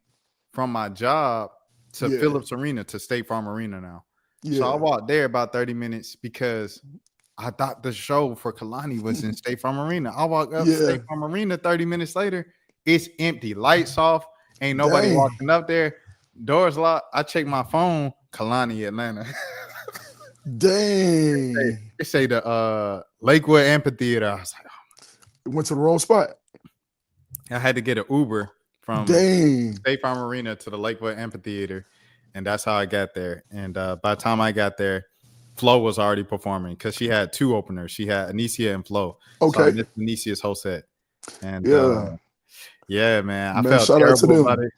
Speaker 2: from my job to
Speaker 6: yeah,
Speaker 2: Phillips Arena to State Farm Arena now. So I
Speaker 6: yeah,
Speaker 2: walked there about 30 minutes because I thought the show for Kalani was in State Farm Arena. I walk up
Speaker 6: yeah.
Speaker 2: State Farm Arena 30 minutes later. It's empty. Lights off. Ain't nobody
Speaker 6: Dang,
Speaker 2: walking up there. Doors locked. I check my phone. Kalani, Atlanta.
Speaker 6: dang.
Speaker 2: They say the Lakewood Amphitheater. I was like,
Speaker 6: Went to the wrong spot.
Speaker 2: I had to get an Uber from
Speaker 6: Dang.
Speaker 2: State Farm Arena to the Lakewood Amphitheater, and that's how I got there. And by the time I got there, Flo was already performing because she had 2 openers. She had Anicia and Flo. So I
Speaker 6: Okay.
Speaker 2: missed Anicia's whole set. And
Speaker 6: Yeah.
Speaker 2: yeah, man, I
Speaker 6: Man,
Speaker 2: felt
Speaker 6: shout out to
Speaker 2: terrible about
Speaker 6: them.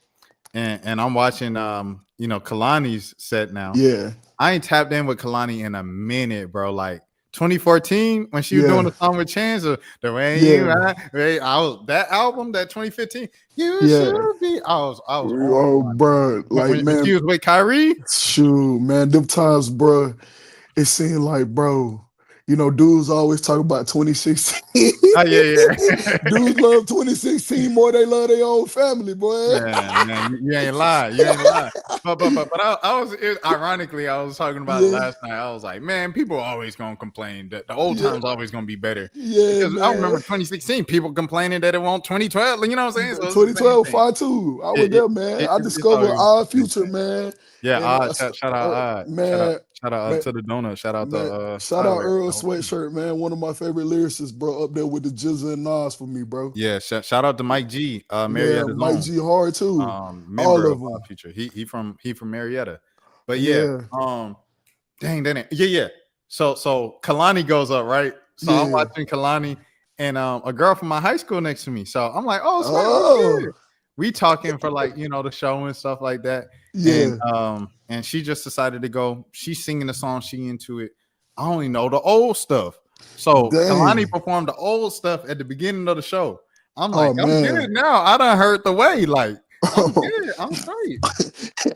Speaker 2: it. And I'm watching Kalani's set now.
Speaker 6: Yeah.
Speaker 2: I ain't tapped in with Kalani in a minute, bro. Like 2014 when she was doing
Speaker 6: Yeah.
Speaker 2: the song with Chance, the way you
Speaker 6: Yeah.
Speaker 2: I was that album, that 2015. You
Speaker 6: Yeah.
Speaker 2: should be. I was on
Speaker 6: Oh, bro. Like,
Speaker 2: when she
Speaker 6: man,
Speaker 2: was with Kyrie.
Speaker 6: shoot, man, them times, bro, it seemed like, bro, dudes always talk about 2016.
Speaker 2: Oh yeah.
Speaker 6: Dudes love 2016 more they love their own family, boy.
Speaker 2: Man, you ain't lie. You ain't lie. But ironically, I was talking about it
Speaker 6: Yeah.
Speaker 2: last night. I was like, man, people are always gonna complain that the old
Speaker 6: Yeah.
Speaker 2: times always gonna be better.
Speaker 6: Yeah,
Speaker 2: Because I remember
Speaker 6: man.
Speaker 2: 2016, people complaining that it won't 2012. You know what I'm saying? So it's the same
Speaker 6: 2012,
Speaker 2: thing.
Speaker 6: 5-2. I was
Speaker 2: It,
Speaker 6: there, man.
Speaker 2: it,
Speaker 6: I
Speaker 2: it's
Speaker 6: discovered
Speaker 2: always
Speaker 6: our
Speaker 2: the same
Speaker 6: future,
Speaker 2: thing.
Speaker 6: man.
Speaker 2: Yeah,
Speaker 6: And
Speaker 2: shout out
Speaker 6: man,
Speaker 2: shout out
Speaker 6: man,
Speaker 2: to the donut. Shout out
Speaker 6: man,
Speaker 2: to
Speaker 6: shout out
Speaker 2: Tyler.
Speaker 6: Earl
Speaker 2: The whole team.
Speaker 6: Sweatshirt, man. One of my favorite lyricists, bro, up there with the Jizza and Nas for me, bro.
Speaker 2: Yeah, shout out to Mike G,
Speaker 6: Yeah,
Speaker 2: Marietta's
Speaker 6: Mike
Speaker 2: own
Speaker 6: G hard too.
Speaker 2: member
Speaker 6: All
Speaker 2: of
Speaker 6: of them.
Speaker 2: Future. He from Marietta. But yeah,
Speaker 6: Yeah,
Speaker 2: dang. Yeah. So Kalani goes up, right? So I'm
Speaker 6: yeah.
Speaker 2: watching Kalani and a girl from my high school next to me. So I'm like, oh snap, what's
Speaker 6: Oh,
Speaker 2: good? we talking for like, the show and stuff like that.
Speaker 6: Yeah.
Speaker 2: And she just decided to go. She's singing the song, she into it. I only know the old stuff. So Kalani
Speaker 6: Dang.
Speaker 2: performed the old stuff at the beginning of the show. I'm
Speaker 6: Oh
Speaker 2: like, I'm
Speaker 6: man.
Speaker 2: good now. I done heard the way. Like, I'm good. I'm straight.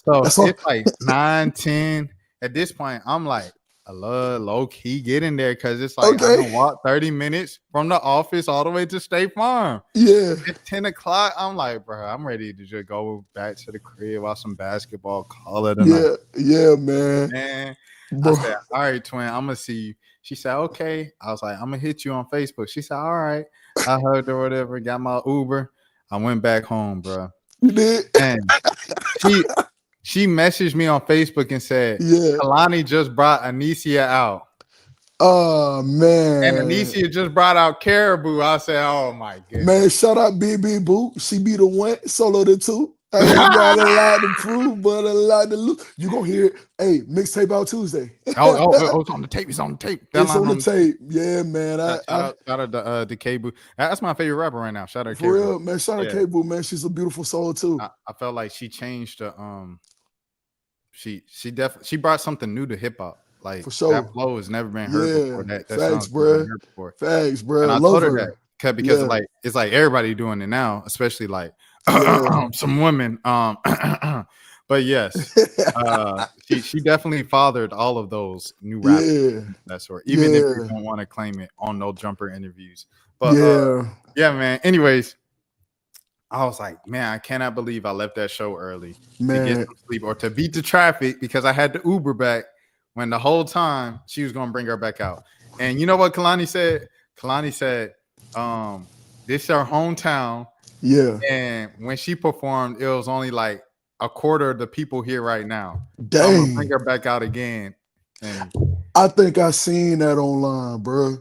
Speaker 2: So
Speaker 6: That's all.
Speaker 2: it's like 9, 10. At this point, I'm like, I love low key get in there because it's like I
Speaker 6: Okay.
Speaker 2: can walk 30 minutes from the office all the way to State Farm.
Speaker 6: Yeah.
Speaker 2: At 10 o'clock, I'm like, bro, I'm ready to just go back to the crib, watch some basketball, call it a night.
Speaker 6: Yeah, man.
Speaker 2: Man,
Speaker 6: Bro.
Speaker 2: I said, all right, twin, I'm gonna see you. She said, okay. I was like, I'm gonna hit you on Facebook. She said, all right. I heard or whatever, got my Uber. I went back home, bro.
Speaker 6: You did?
Speaker 2: And she messaged me on Facebook and said,
Speaker 6: Yeah.
Speaker 2: Kalani just brought Anicia out.
Speaker 6: Oh man.
Speaker 2: And Anicia just brought out Caribou. I said, oh my goodness.
Speaker 6: Man, shout out BB Boo. She be the one, Solo the two. I ain't got a lot to prove, but a lot to lose. You gonna hear it. Hey, mixtape out Tuesday.
Speaker 2: Oh, it's on the tape. It's on the tape.
Speaker 6: It's on the tape. Yeah, man.
Speaker 2: Shout out to K-Boo. That's my favorite rapper right now. Shout out to
Speaker 6: For
Speaker 2: K-Boo.
Speaker 6: real, man. Shout out K Boo, man. She's a beautiful soul too.
Speaker 2: I felt like she changed the she definitely she brought something new to hip hop. Like
Speaker 6: For sure.
Speaker 2: that flow has never been heard before. That
Speaker 6: Facts, bro.
Speaker 2: Facts,
Speaker 6: bro.
Speaker 2: And I
Speaker 6: Love
Speaker 2: told her
Speaker 6: her.
Speaker 2: that because it's like everybody doing it now, especially like some women. But yes, she definitely fathered all of those new rappers. That sort. Even if you don't want to claim it on No Jumper interviews. But yeah, man. Anyways, I was like, man, I cannot believe I left that show early to get some sleep or to beat the traffic because I had the Uber back when the whole time she was going to bring her back out. And you know what Kalani said? Kalani said, this is our hometown.
Speaker 6: Yeah.
Speaker 2: And when she performed, it was only like a quarter of the people here right now.
Speaker 6: Dang.
Speaker 2: So I'm going to bring her back out again. And
Speaker 6: I think I seen that online, bro.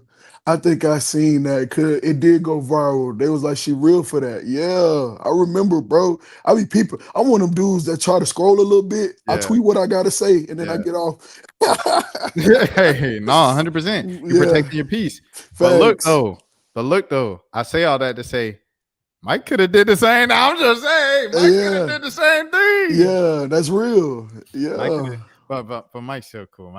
Speaker 6: I think I seen that because it did go viral. They was like, she real for that. Yeah, I remember, bro. I be people. I'm one of them dudes that try to scroll a little bit. I tweet what I gotta say, and then I get off.
Speaker 2: Hey, no, 100%. You're protecting your peace. But look though, I say all that to say, Mike could have did the same. I'm just saying, Mike could have did the same thing.
Speaker 6: Yeah, that's real. Yeah,
Speaker 2: but Mike's so cool.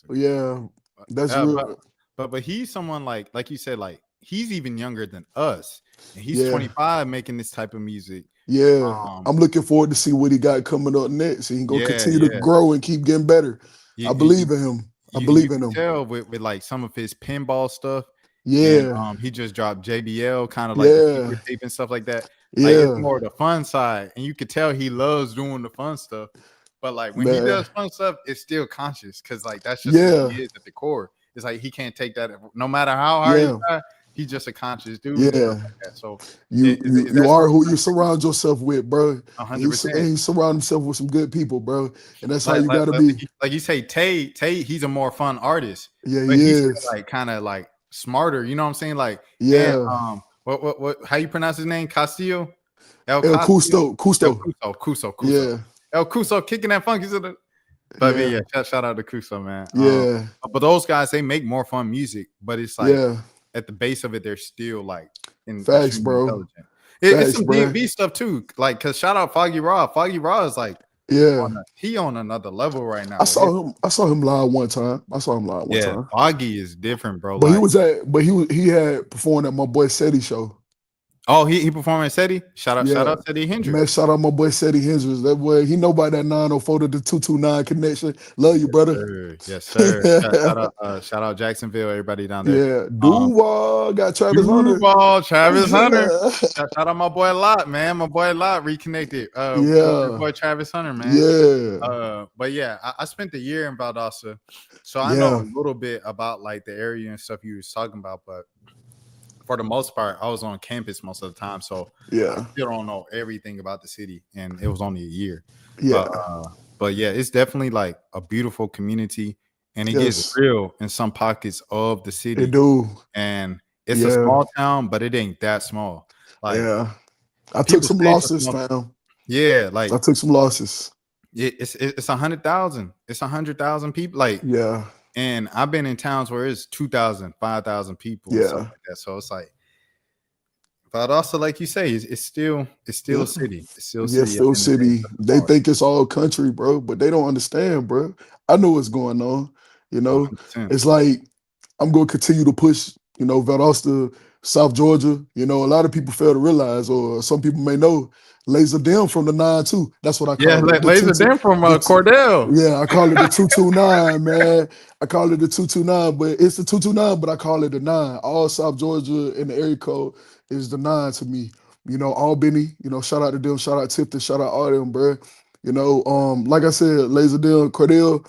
Speaker 6: Yeah, that's real.
Speaker 2: But he's someone like you said, like he's even younger than us, and he's 25 making this type of music.
Speaker 6: Yeah, I'm looking forward to see what he got coming up next. He gonna continue to grow and keep getting better. I believe in him. I believe in him.
Speaker 2: Tell with like some of his pinball stuff.
Speaker 6: Yeah,
Speaker 2: and, he just dropped JBL, kind of like the tape and stuff like that. Like it's more the fun side, and you could tell he loves doing the fun stuff. But like when he does fun stuff, it's still conscious because like that's just what he is at the core. It's like he can't take that no matter how hard he tries. He's just a conscious dude.
Speaker 6: Yeah.
Speaker 2: Like so
Speaker 6: you are who you surround yourself with, bro.
Speaker 2: 100%.
Speaker 6: He surround himself with some good people, bro. And that's how you gotta be.
Speaker 2: Like you say, Tate, he's a more fun artist.
Speaker 6: Yeah,
Speaker 2: but
Speaker 6: he
Speaker 2: he's
Speaker 6: is.
Speaker 2: like kind of like smarter. You know what I'm saying? Like what how you pronounce his name? Castillo?
Speaker 6: El Custo.
Speaker 2: Cuso.
Speaker 6: Yeah.
Speaker 2: El Cuso kicking that funky to the. But shout out to Cuso, man.
Speaker 6: Yeah.
Speaker 2: But those guys, they make more fun music, but it's like at the base of it, they're still like
Speaker 6: facts, bro.
Speaker 2: Intelligent. It's some DB stuff too. Like, cause shout out Foggy Raw. Foggy Raw is like, he on another level right now.
Speaker 6: I saw him live one time. Yeah,
Speaker 2: Foggy is different, bro.
Speaker 6: But he had performed at my boy Seti show.
Speaker 2: Oh, he performed at Seti? Shout out Seti Hendricks.
Speaker 6: Man, shout out my boy Seti Hendricks. That boy, he know about that 904 to the 229 connection. Love you, brother.
Speaker 2: Yes, sir. Shout out Jacksonville, everybody down there.
Speaker 6: Yeah, Duval got Travis Hunter.
Speaker 2: Travis Hunter. Shout out my boy Lot, man. My boy Lot reconnected. Your boy Travis Hunter, man.
Speaker 6: Yeah.
Speaker 2: But yeah, I spent a year in Valdosta, so I know a little bit about like the area and stuff you was talking about, but for the most part, I was on campus most of the time, so I still don't know everything about the city, and it was only a year. But yeah, it's definitely like a beautiful community, and it gets real in some pockets of the city.
Speaker 6: It do,
Speaker 2: and it's a small town, but it ain't that small. Like,
Speaker 6: I took some losses, fam.
Speaker 2: Yeah, like
Speaker 6: I took some losses.
Speaker 2: It's 100,000. It's 100,000 people. Like And I've been in towns where it's 2,000, 5,000 people, and stuff like that. So it's like But also, like you say, it's still
Speaker 6: Yeah.
Speaker 2: city. It's still
Speaker 6: Yeah,
Speaker 2: city at
Speaker 6: still
Speaker 2: the end of the day.
Speaker 6: city.
Speaker 2: That's the
Speaker 6: They
Speaker 2: part.
Speaker 6: think it's all country, bro, but they don't understand, bro. I know what's going on. You know,
Speaker 2: 100%.
Speaker 6: it's like I'm going to continue to push, Valdosta, South Georgia. A lot of people fail to realize, or some people may know, Laser Dim from the 9-2. That's what I
Speaker 2: Yeah,
Speaker 6: call it. The two
Speaker 2: Laser
Speaker 6: two.
Speaker 2: Dan from
Speaker 6: The
Speaker 2: Cordell.
Speaker 6: yeah, I call it the 229, man. I call it the 229, but it's the 229, but I call it the 9. All South Georgia in the area code is the 9 to me. Albany, shout out to them, shout out Tipton, shout out all them, bro. Like I said, Laser Dill, Cordell,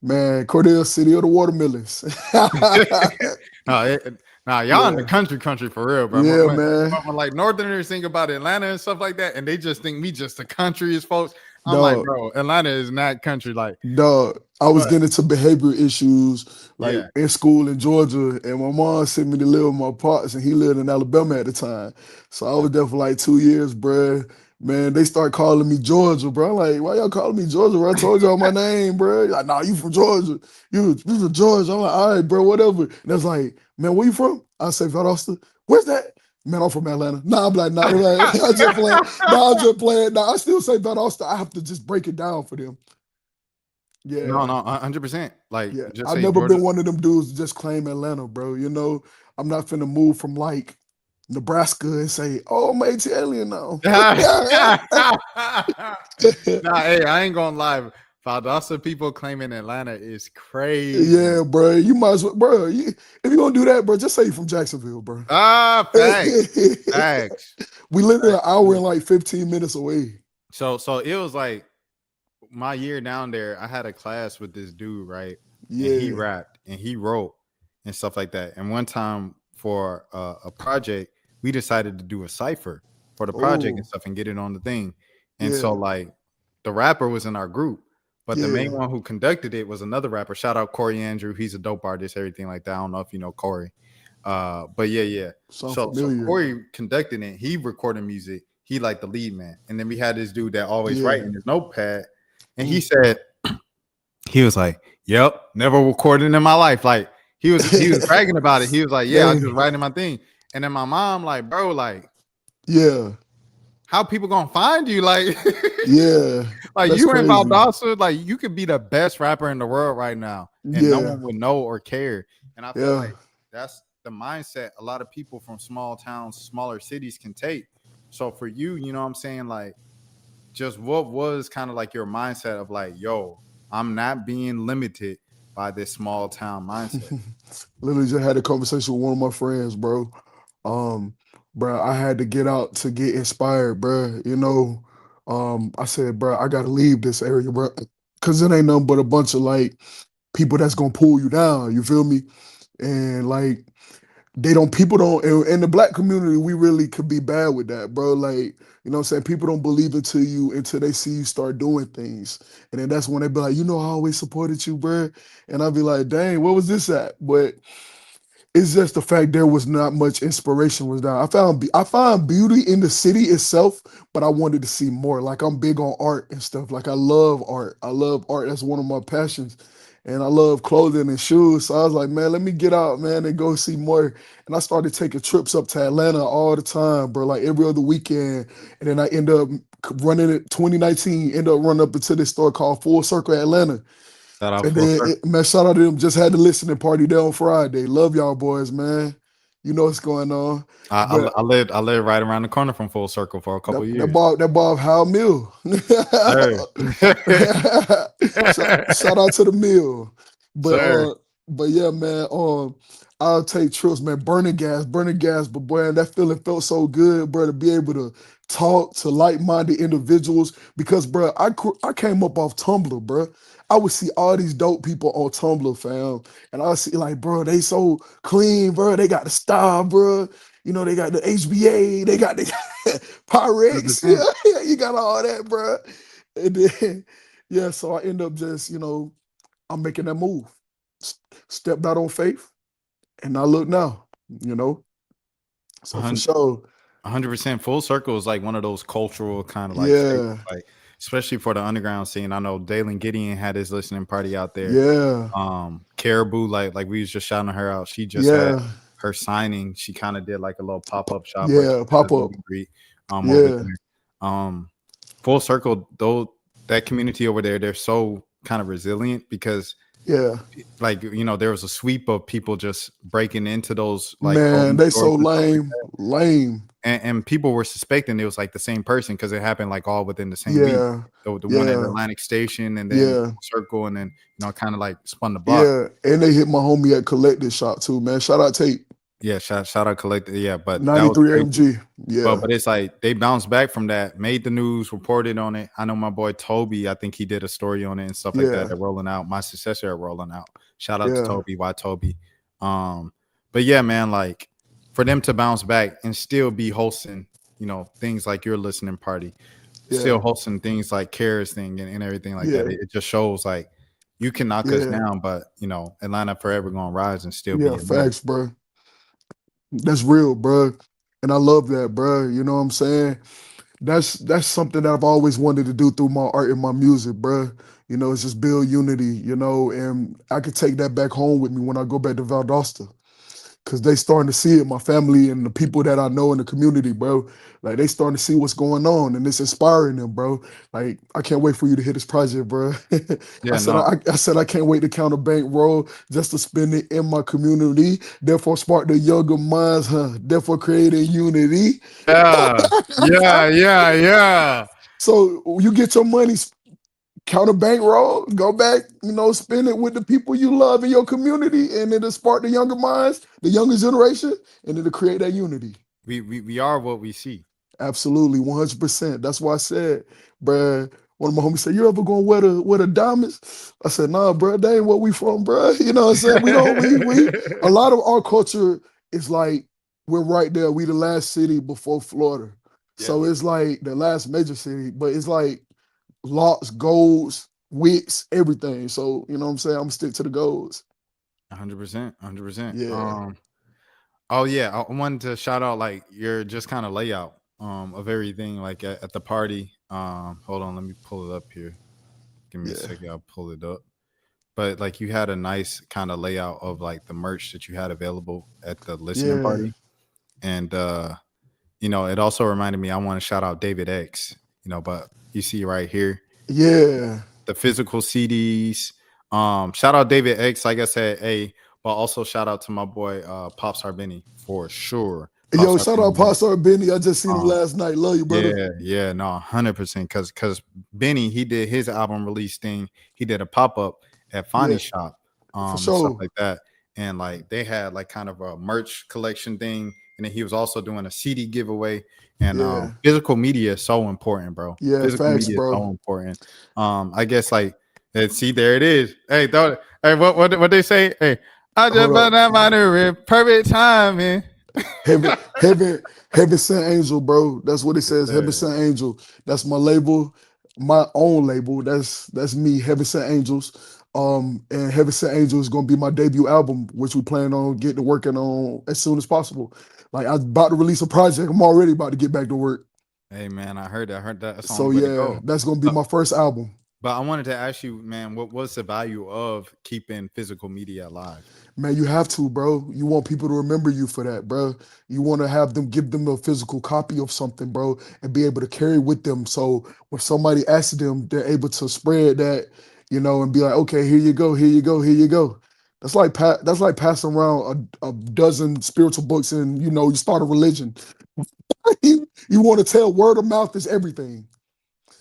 Speaker 6: man, Cordell, city of the watermelons.
Speaker 2: No, y'all in the
Speaker 6: Yeah,
Speaker 2: country for real, bro.
Speaker 6: yeah, man.
Speaker 2: When like Northerners think about Atlanta and stuff like that, and they just think me just the countryest folks. I'm like,
Speaker 6: Dog,
Speaker 2: bro, Atlanta is not country. Like,
Speaker 6: Dog, I was
Speaker 2: but
Speaker 6: getting into behavior issues like
Speaker 2: yeah,
Speaker 6: in school in Georgia, and my mom sent me to live with my pops, and he lived in Alabama at the time. So I was there for like 2 years, bruh. Man, they start calling me Georgia, bro. I'm like, why y'all calling me Georgia, bro? I told y'all my name, bro. Like, nah, you from Georgia. You from Georgia. I'm like, all right, bro, whatever. And it's like, man, where you from? I say, Valdosta. Where's that? Man, I'm from Atlanta. Nah, I'm like, nah, they're like, I just playing. Nah, I'm just playing. Nah, I still say Valdosta. I have to just break it down for them.
Speaker 2: no,
Speaker 6: Yeah.
Speaker 2: 100%. Like,
Speaker 6: Yeah,
Speaker 2: just
Speaker 6: I've
Speaker 2: say
Speaker 6: never
Speaker 2: Georgia.
Speaker 6: been one of them dudes to just claim Atlanta, bro. I'm not finna move from like Nebraska and say, "Oh, I'm ATLian now."
Speaker 2: Nah, hey, I ain't gonna lie. Valdosta people claiming Atlanta is crazy.
Speaker 6: Yeah, bro. You might as well, bro. If you're gonna do that, bro, just say you're from Jacksonville, bro.
Speaker 2: Ah, facts.
Speaker 6: We live an hour and
Speaker 2: Facts.
Speaker 6: like 15 minutes away.
Speaker 2: So it was like my year down there. I had a class with this dude, right? And he
Speaker 6: Yeah.
Speaker 2: rapped and he wrote and stuff like that. And one time for a project, we decided to do a cipher for the project and
Speaker 6: Oh,
Speaker 2: stuff and get it on the thing. And so
Speaker 6: yeah.
Speaker 2: like the rapper was in our group, but the main
Speaker 6: Yeah.
Speaker 2: one who conducted it was another rapper. Shout out Corey Andrew. He's a dope artist, everything like that. I don't know if you know Corey. But yeah.
Speaker 6: Sound
Speaker 2: So
Speaker 6: familiar.
Speaker 2: Corey conducting it, he recorded music. He like the lead man. And then we had this dude that always write
Speaker 6: Yeah.
Speaker 2: in his notepad. And he
Speaker 6: Mm.
Speaker 2: said, he was like, "Yep, never recorded in my life." Like he was bragging about it. He was like, "Yeah, I just
Speaker 6: Dang.
Speaker 2: writing my thing." And then my mom, like, bro, like,
Speaker 6: Yeah.
Speaker 2: how people gonna find you? Like,
Speaker 6: Yeah.
Speaker 2: like
Speaker 6: That's
Speaker 2: you in
Speaker 6: crazy.
Speaker 2: Valdosta, like you could be the best rapper in the world right now, and no
Speaker 6: Yeah.
Speaker 2: one would know or care. And I feel
Speaker 6: Yeah.
Speaker 2: like that's the mindset a lot of people from small towns, smaller cities can take. So for you, you know what I'm saying? Like, just what was kind of like your mindset of like, yo, I'm not being limited by this small town mindset.
Speaker 6: Literally just had a conversation with one of my friends, bro. Um, bro, I had to get out to get inspired, bro. I said, bro, I gotta leave this area, bro, because it ain't nothing but a bunch of like people that's gonna pull you down. You feel me? And like they don't people don't in the black community we really could be bad with that, bro. Like, what I'm saying, people don't believe into you until they see you start doing things, and then that's when they be like, I always supported you, bro. And I'll be like, dang, where was this at? But it's just the fact there was not much inspiration was down. I found beauty in the city itself, but I wanted to see more. Like, I'm big on art and stuff. Like, I love art. I love art. That's one of my passions. And I love clothing and shoes. So I was like, man, let me get out, man, and go see more. And I started taking trips up to Atlanta all the time, bro, like every other weekend. And then I end up running it 2019, end up running up into this store called Full Circle Atlanta.
Speaker 2: Shout out
Speaker 6: And
Speaker 2: full
Speaker 6: then,
Speaker 2: circle.
Speaker 6: man, shout out to them. Just had the listening party there on Friday. Love y'all boys, man. You know what's going on. But
Speaker 2: I lived right around the corner from Full Circle for a couple
Speaker 6: that,
Speaker 2: of
Speaker 6: that
Speaker 2: years.
Speaker 6: Bob, that Bob Howe Mill.
Speaker 2: Sir.
Speaker 6: shout out to the mill. But
Speaker 2: Sir.
Speaker 6: but yeah, man. I'll take trips, man. Burning gas. But boy, that feeling felt so good, bro, to be able to talk to like-minded individuals. Because, bro, I came up off Tumblr, bro. I would see all these dope people on Tumblr, fam, and I would see like, bro, they so clean, bro. They got the style, bro. They got the HBA, they got the Pyrex.
Speaker 2: 100%.
Speaker 6: Yeah, you got all that, bro. And then, yeah, so I end up just, I'm making that move. Stepped out on faith, and I look now, you know. So for sure,
Speaker 2: 100% Full Circle is like one of those cultural kind of like staples,
Speaker 6: yeah,
Speaker 2: like especially for the underground scene. I know Dalen Gideon had his listening party out there.
Speaker 6: yeah,
Speaker 2: Caribou, like we was just shouting her out. She just had
Speaker 6: yeah,
Speaker 2: her signing. She kind of did like a little pop-up shop where she
Speaker 6: Yeah,
Speaker 2: did
Speaker 6: pop
Speaker 2: a
Speaker 6: up.
Speaker 2: meet and greet over
Speaker 6: Yeah,
Speaker 2: there. Full circle, though, that community over there, they're so kind of resilient because
Speaker 6: yeah.
Speaker 2: like, there was a sweep of people just breaking into those like
Speaker 6: Man,
Speaker 2: clothing
Speaker 6: they
Speaker 2: stores
Speaker 6: so
Speaker 2: and stuff like
Speaker 6: lame,
Speaker 2: that.
Speaker 6: lame.
Speaker 2: And people were suspecting it was like the same person because it happened like all within the same week.
Speaker 6: Yeah,
Speaker 2: The one at
Speaker 6: yeah,
Speaker 2: Atlantic Station and then
Speaker 6: yeah,
Speaker 2: Circle and then kind of like spun the block.
Speaker 6: yeah. And they hit my homie at Collective Shop too, man. Shout out Tate.
Speaker 2: Yeah, shout out Collective. Yeah, but that was
Speaker 6: 93
Speaker 2: crazy.
Speaker 6: AMG. Yeah,
Speaker 2: But it's like they bounced back from that, made the news, reported on it. I know my boy Toby, I think he did a story on it and stuff like that.
Speaker 6: yeah,
Speaker 2: They're rolling out. My successor at rolling out. Shout out to
Speaker 6: yeah,
Speaker 2: Toby. Why Toby? But yeah, man, like for them to bounce back and still be hosting, things like your listening party, still
Speaker 6: yeah,
Speaker 2: hosting things like Kara's thing and everything like that.
Speaker 6: yeah,
Speaker 2: It just shows like you can knock us
Speaker 6: yeah,
Speaker 2: down, but Atlanta forever gonna rise and still be
Speaker 6: yeah.
Speaker 2: Atlanta.
Speaker 6: Facts, bro. That's real, bro. And I love that, bro. You know what I'm saying? That's something that I've always wanted to do through my art and my music, bro. It's just build unity, and I could take that back home with me when I go back to Valdosta. Cause they starting to see it, my family and the people that I know in the community, bro. Like they starting to see what's going on, and it's inspiring them, bro. Like I can't wait for you to hit this project, bro. I
Speaker 2: Yeah,
Speaker 6: said
Speaker 2: no.
Speaker 6: I said I can't wait to count a bankroll just to spend it in my community. Therefore, spark the younger minds, huh? Therefore, creating unity.
Speaker 2: Yeah, yeah.
Speaker 6: So you get your money, count a bankroll, go back, spend it with the people you love in your community, and it'll spark the younger minds, the younger generation, and it'll create that unity.
Speaker 2: We are what we see.
Speaker 6: Absolutely, 100%. That's why I said, bruh, one of my homies said, "You ever gonna wear the diamonds?" I said, "Nah, bruh, that ain't where we from, bruh." You know what I'm saying? We don't, we, a lot of our culture is like, we're right there. We the last city before Florida.
Speaker 2: Yeah,
Speaker 6: So it's like the last major city, but it's like locks, golds, wicks, everything. So, you know what I'm saying? I'm gonna stick to the golds.
Speaker 2: 100%, 100%.
Speaker 6: Yeah.
Speaker 2: Oh yeah, I wanted to shout out like your just kind of layout of everything like at the party. Hold on, let me pull it up here. Give me a
Speaker 6: Yeah.
Speaker 2: second, I'll pull it up. But like you had a nice kind of layout of like the merch that you had available at the listening
Speaker 6: Yeah.
Speaker 2: party. And it also reminded me I want to shout out David X, but you see right here
Speaker 6: Yeah.
Speaker 2: the physical CDs. Shout out David X, like I said, but also shout out to my boy Pops Harbini for sure. Pops
Speaker 6: Yo, shout out
Speaker 2: Harbini,
Speaker 6: Pastor Benny. I just seen him
Speaker 2: um,
Speaker 6: last night. Love you, brother.
Speaker 2: yeah, no, 100%. Because Benny, he did his album release thing. He did a pop up at
Speaker 6: Yeah,
Speaker 2: Fonny Shop,
Speaker 6: for
Speaker 2: and stuff
Speaker 6: sure.
Speaker 2: like that. And like they had like kind of a merch collection thing, and then he was also doing a CD giveaway. And
Speaker 6: Yeah.
Speaker 2: physical media is so important, bro.
Speaker 6: Yeah,
Speaker 2: Physical
Speaker 6: facts,
Speaker 2: media is
Speaker 6: bro.
Speaker 2: so important. I guess like see there it is. Hey, hey, what they say? Hey, I just
Speaker 6: Hold
Speaker 2: bought
Speaker 6: up.
Speaker 2: that money perfect timing.
Speaker 6: Heaven sent angel, bro. That's what it
Speaker 2: Yes,
Speaker 6: says. Heaven
Speaker 2: sir.
Speaker 6: sent angel. That's my label, my own label. That's me. Heaven sent angels. And Heaven sent angel is gonna be my debut album, which we plan on getting to working on as soon as possible. Like I'm about to release a project. I'm already about to get back to work.
Speaker 2: Hey man, I heard that. That's the
Speaker 6: So
Speaker 2: only way to
Speaker 6: yeah,
Speaker 2: go.
Speaker 6: that's gonna be
Speaker 2: But,
Speaker 6: my first album.
Speaker 2: but I wanted to ask you, man, what's the value of keeping physical media alive?
Speaker 6: Man, you have to, bro. You want people to remember you for that, bro. You want to have them give them a physical copy of something, bro, and be able to carry with them. So when somebody asks them, they're able to spread that, and be like, okay, here you go, here you go, here you go. That's like passing around a dozen spiritual books and you start a religion. You want to tell word of mouth is everything.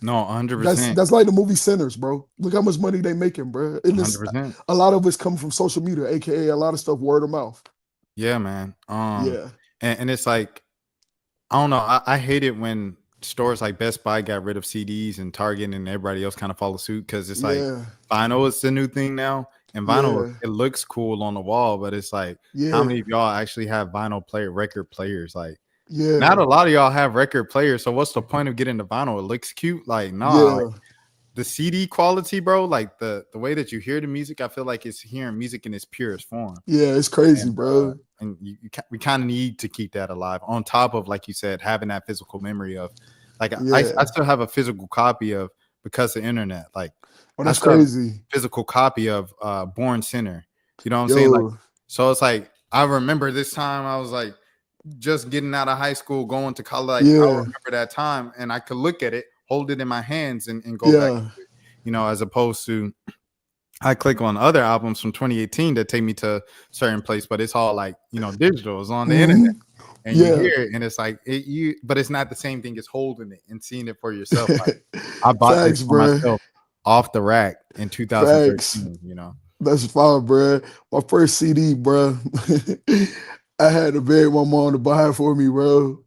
Speaker 2: No,
Speaker 6: That's
Speaker 2: 100%,
Speaker 6: that's like the movie Sinners, bro. Look how much money they making, bro. And it's
Speaker 2: 100%.
Speaker 6: a lot of it's coming from social media, aka a lot of stuff word of mouth.
Speaker 2: Yeah, man.
Speaker 6: Yeah,
Speaker 2: And it's like I don't know. I hate it when stores like Best Buy got rid of CDs and Target and everybody else kind of follow suit because it's like
Speaker 6: yeah,
Speaker 2: vinyl is the new thing now, and vinyl
Speaker 6: yeah,
Speaker 2: it looks cool on the wall, but it's like how
Speaker 6: yeah,
Speaker 2: many of y'all actually have record players? Like not
Speaker 6: yeah,
Speaker 2: a lot of y'all have record players. So what's the point of getting the vinyl? It looks cute. Like nah,
Speaker 6: yeah,
Speaker 2: the CD quality, bro, like the way that you hear the music, I feel like it's hearing music in its purest form.
Speaker 6: yeah. It's crazy, bro.
Speaker 2: And we kind of need to keep that alive on top of, like you said, having that physical memory of like I
Speaker 6: Yeah.
Speaker 2: still have a physical copy of Because of the Internet. Like
Speaker 6: Oh,
Speaker 2: I
Speaker 6: that's
Speaker 2: still have a
Speaker 6: crazy.
Speaker 2: physical copy of Born Sinner. You know what I'm saying? Like
Speaker 6: Yo,
Speaker 2: so it's like I remember this time I was like just getting out of high school, going to college. Like, I
Speaker 6: Yeah,
Speaker 2: remember that time, and I could look at it, hold it in my hands, and go back,
Speaker 6: yeah.
Speaker 2: as opposed to I click on other albums from 2018 that take me to a certain place, but it's all like, digital. It's on the internet. And you
Speaker 6: Yeah.
Speaker 2: hear it, and it's like but it's not the same thing as holding it and seeing it for yourself. Like, I bought this
Speaker 6: Facts,
Speaker 2: for
Speaker 6: bro.
Speaker 2: myself off the rack in
Speaker 6: Facts.
Speaker 2: 2013.
Speaker 6: That's fine, bro. My first CD, bro. I had to beg my mom to buy it for me, bro.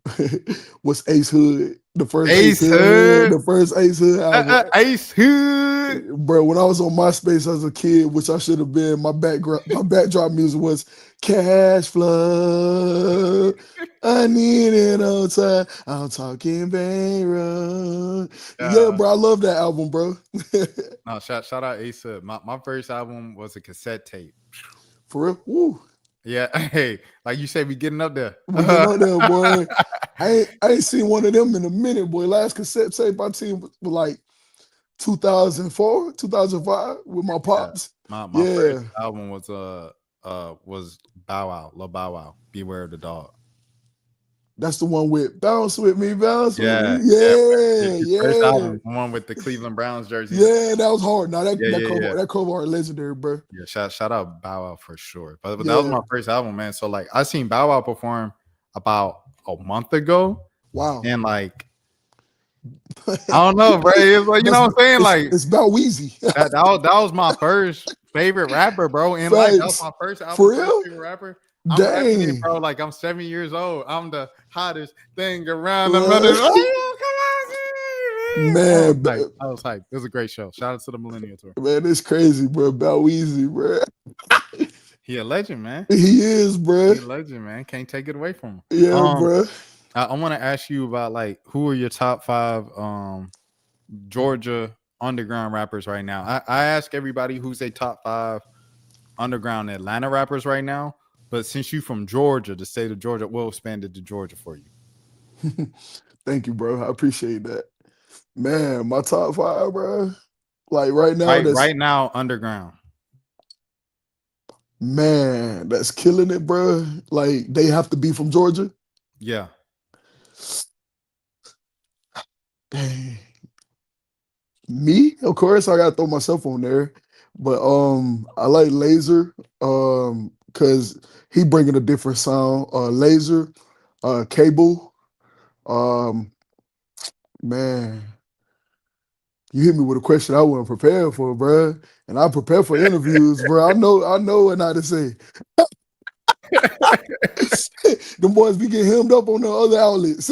Speaker 6: Was Ace Hood. The first Ace
Speaker 2: Ace
Speaker 6: Hood.
Speaker 2: Hood,
Speaker 6: The first Ace Hood album.
Speaker 2: Ace Hood.
Speaker 6: Bro, when I was on MySpace as a kid, which I should have been, my backdrop music was Cash Flow. I need it all time. I'm talking bankroll. Yeah,
Speaker 2: Yeah.
Speaker 6: bro, I love that album, bro.
Speaker 2: No, shout out Ace Hood. My first album was a cassette tape.
Speaker 6: For real? Woo.
Speaker 2: Yeah, hey, like you said, we getting up there.
Speaker 6: We getting out there, boy. I ain't seen one of them in a minute, boy. Last cassette tape I seen was like 2004, 2005 with my
Speaker 2: Yeah.
Speaker 6: pops.
Speaker 2: My
Speaker 6: Yeah.
Speaker 2: first album was Bow Wow, Lil Bow Wow, Beware of the Dog.
Speaker 6: That's the one with Bounce With Me, Bounce With
Speaker 2: Yeah,
Speaker 6: Me.
Speaker 2: yeah.
Speaker 6: Yeah,
Speaker 2: His first
Speaker 6: yeah.
Speaker 2: album, the one with the Cleveland Browns jersey.
Speaker 6: Yeah, that was hard. Now that,
Speaker 2: Yeah,
Speaker 6: that
Speaker 2: yeah,
Speaker 6: cover
Speaker 2: yeah.
Speaker 6: that cover art legendary, bro.
Speaker 2: Yeah, shout out Bow Wow for sure. But that was
Speaker 6: Yeah.
Speaker 2: my first album, man. So like I seen Bow Wow perform about a month ago,
Speaker 6: Wow.
Speaker 2: and like I don't know, bro. It's like, you know what I'm saying? Like
Speaker 6: It's about Wheezy.
Speaker 2: that was my first favorite rapper, bro. In life, that was my first album,
Speaker 6: For
Speaker 2: first
Speaker 6: real?
Speaker 2: favorite rapper. I'm rapping it,
Speaker 6: Dang.
Speaker 2: bro. Like I'm 7 years old. I'm the hottest thing around the mother. Oh, come on,
Speaker 6: Man,
Speaker 2: I was hyped. It was a great show. Shout out to the Millennial Tour.
Speaker 6: man, it's crazy, bro. About Wheezy, bro.
Speaker 2: He a legend, man.
Speaker 6: He is, bro.
Speaker 2: He a legend, man. Can't take it away from him.
Speaker 6: Yeah, bro.
Speaker 2: I want to ask you about like who are your top 5 Georgia underground rappers right now. I ask everybody who's a top 5 underground Atlanta rappers right now, but since you from Georgia, the state of Georgia, we'll expand it to Georgia for you.
Speaker 6: Thank you, bro. I appreciate that. Man, my top 5, bro. Like right now,
Speaker 2: Right now, underground.
Speaker 6: Man, that's killing it, bro. Like they have to be from Georgia.
Speaker 2: Yeah.
Speaker 6: Dang. Me, of course, I gotta throw myself on there. But I like Laser, because he bringing a different sound. Laser, Cable, um, man, you hit me with a question I wasn't prepared for, bro. And I prepare for interviews, bro. I know what not to say. The boys be getting hemmed up on the other outlets.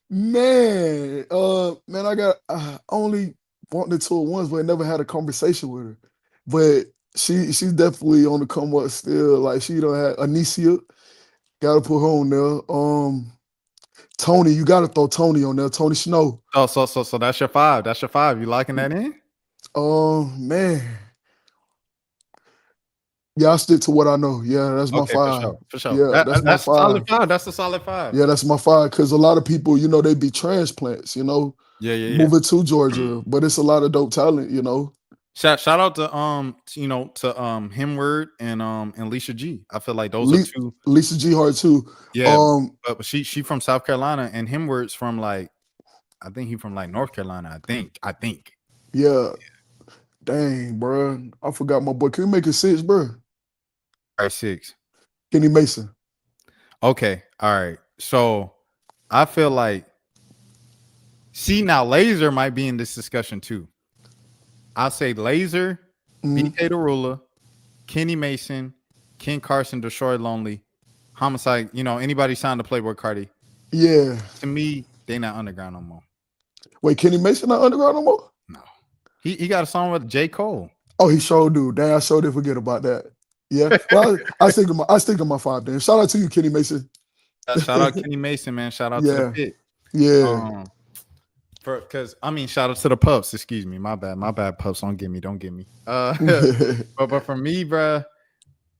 Speaker 6: Man, I only wanted to once, but I never had a conversation with her. But she's definitely on the come up still. Like she don't have Anicia, gotta put her on there. Tony, you gotta throw Tony on there. Tony Snow.
Speaker 2: So that's your 5. That's your 5. You liking that in?
Speaker 6: Man. Yeah, I stick to what I know. Yeah, that's my
Speaker 2: Okay,
Speaker 6: 5.
Speaker 2: for sure.
Speaker 6: Yeah, that's my
Speaker 2: That's a
Speaker 6: 5.
Speaker 2: solid 5. That's a solid 5.
Speaker 6: Yeah, that's my 5. Because a lot of people, they be transplants,
Speaker 2: Yeah.
Speaker 6: moving to Georgia, but it's a lot of dope talent.
Speaker 2: Shout out to Himword and Alicia G. I feel like those are 2.
Speaker 6: Lisa G Hart too.
Speaker 2: Yeah, but she from South Carolina, and Himword's from like, I think he from like North Carolina. I think.
Speaker 6: Yeah. Dang, bro. I forgot my boy. Can you make it 6, bro?
Speaker 2: All right, 6.
Speaker 6: Kenny Mason.
Speaker 2: Okay, all right. So I feel like, see, now Laser might be in this discussion too. I'll say Laser, BK the Ruler, Kenny Mason, Ken Carson, Destroy Lonely, Homicide. Anybody signed to Playboy Cardi.
Speaker 6: Yeah.
Speaker 2: To me, they not underground no more.
Speaker 6: Wait, Kenny Mason not underground no more?
Speaker 2: No. He got a song with J. Cole.
Speaker 6: Oh, he sure do. Dang, I sure did forget about that. Yeah. Well, I stick to my 5 then. Shout out to you, Kenny Mason.
Speaker 2: Shout out Kenny Mason, man. Shout out to the pit.
Speaker 6: Yeah.
Speaker 2: Shout out to the pups. Excuse me, my bad, pups. Don't get me. But for me, bro,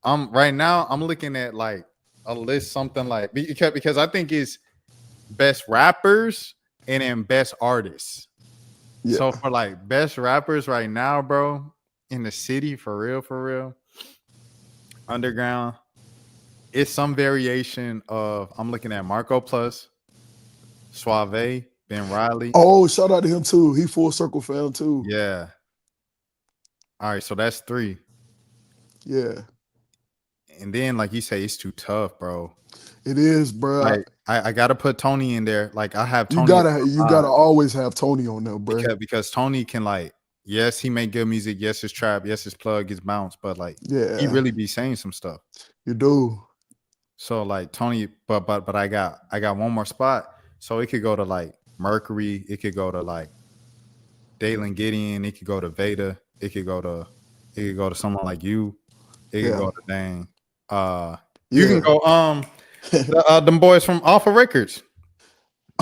Speaker 2: right now I'm looking at like a list, something like, because I think it's best rappers and then best artists.
Speaker 6: Yeah.
Speaker 2: So for like best rappers right now, bro, in the city, for real, underground. It's some variation of. I'm looking at Marco Plus, Suave, Ben Riley.
Speaker 6: Oh, shout out to him too. He full circle fan too.
Speaker 2: Yeah. All right, so that's 3.
Speaker 6: Yeah,
Speaker 2: And then, like you say, it's too tough, bro.
Speaker 6: it is, bro.
Speaker 2: Like I gotta put Tony in there. Like I have
Speaker 6: You
Speaker 2: Tony
Speaker 6: gotta always have Tony on there, bro.
Speaker 2: because Tony can like, yes, he make good music. Yes, his trap. Yes, his plug, his bounce. But like, he
Speaker 6: Yeah,
Speaker 2: really be saying some stuff.
Speaker 6: you do.
Speaker 2: So like Tony, but I got one more spot. So it could go to like Mercury. It could go to like Dalen Gideon. It could go to Veda. It could go to someone like you. It could
Speaker 6: Yeah.
Speaker 2: go to Dang. You can go them boys from Alpha Records.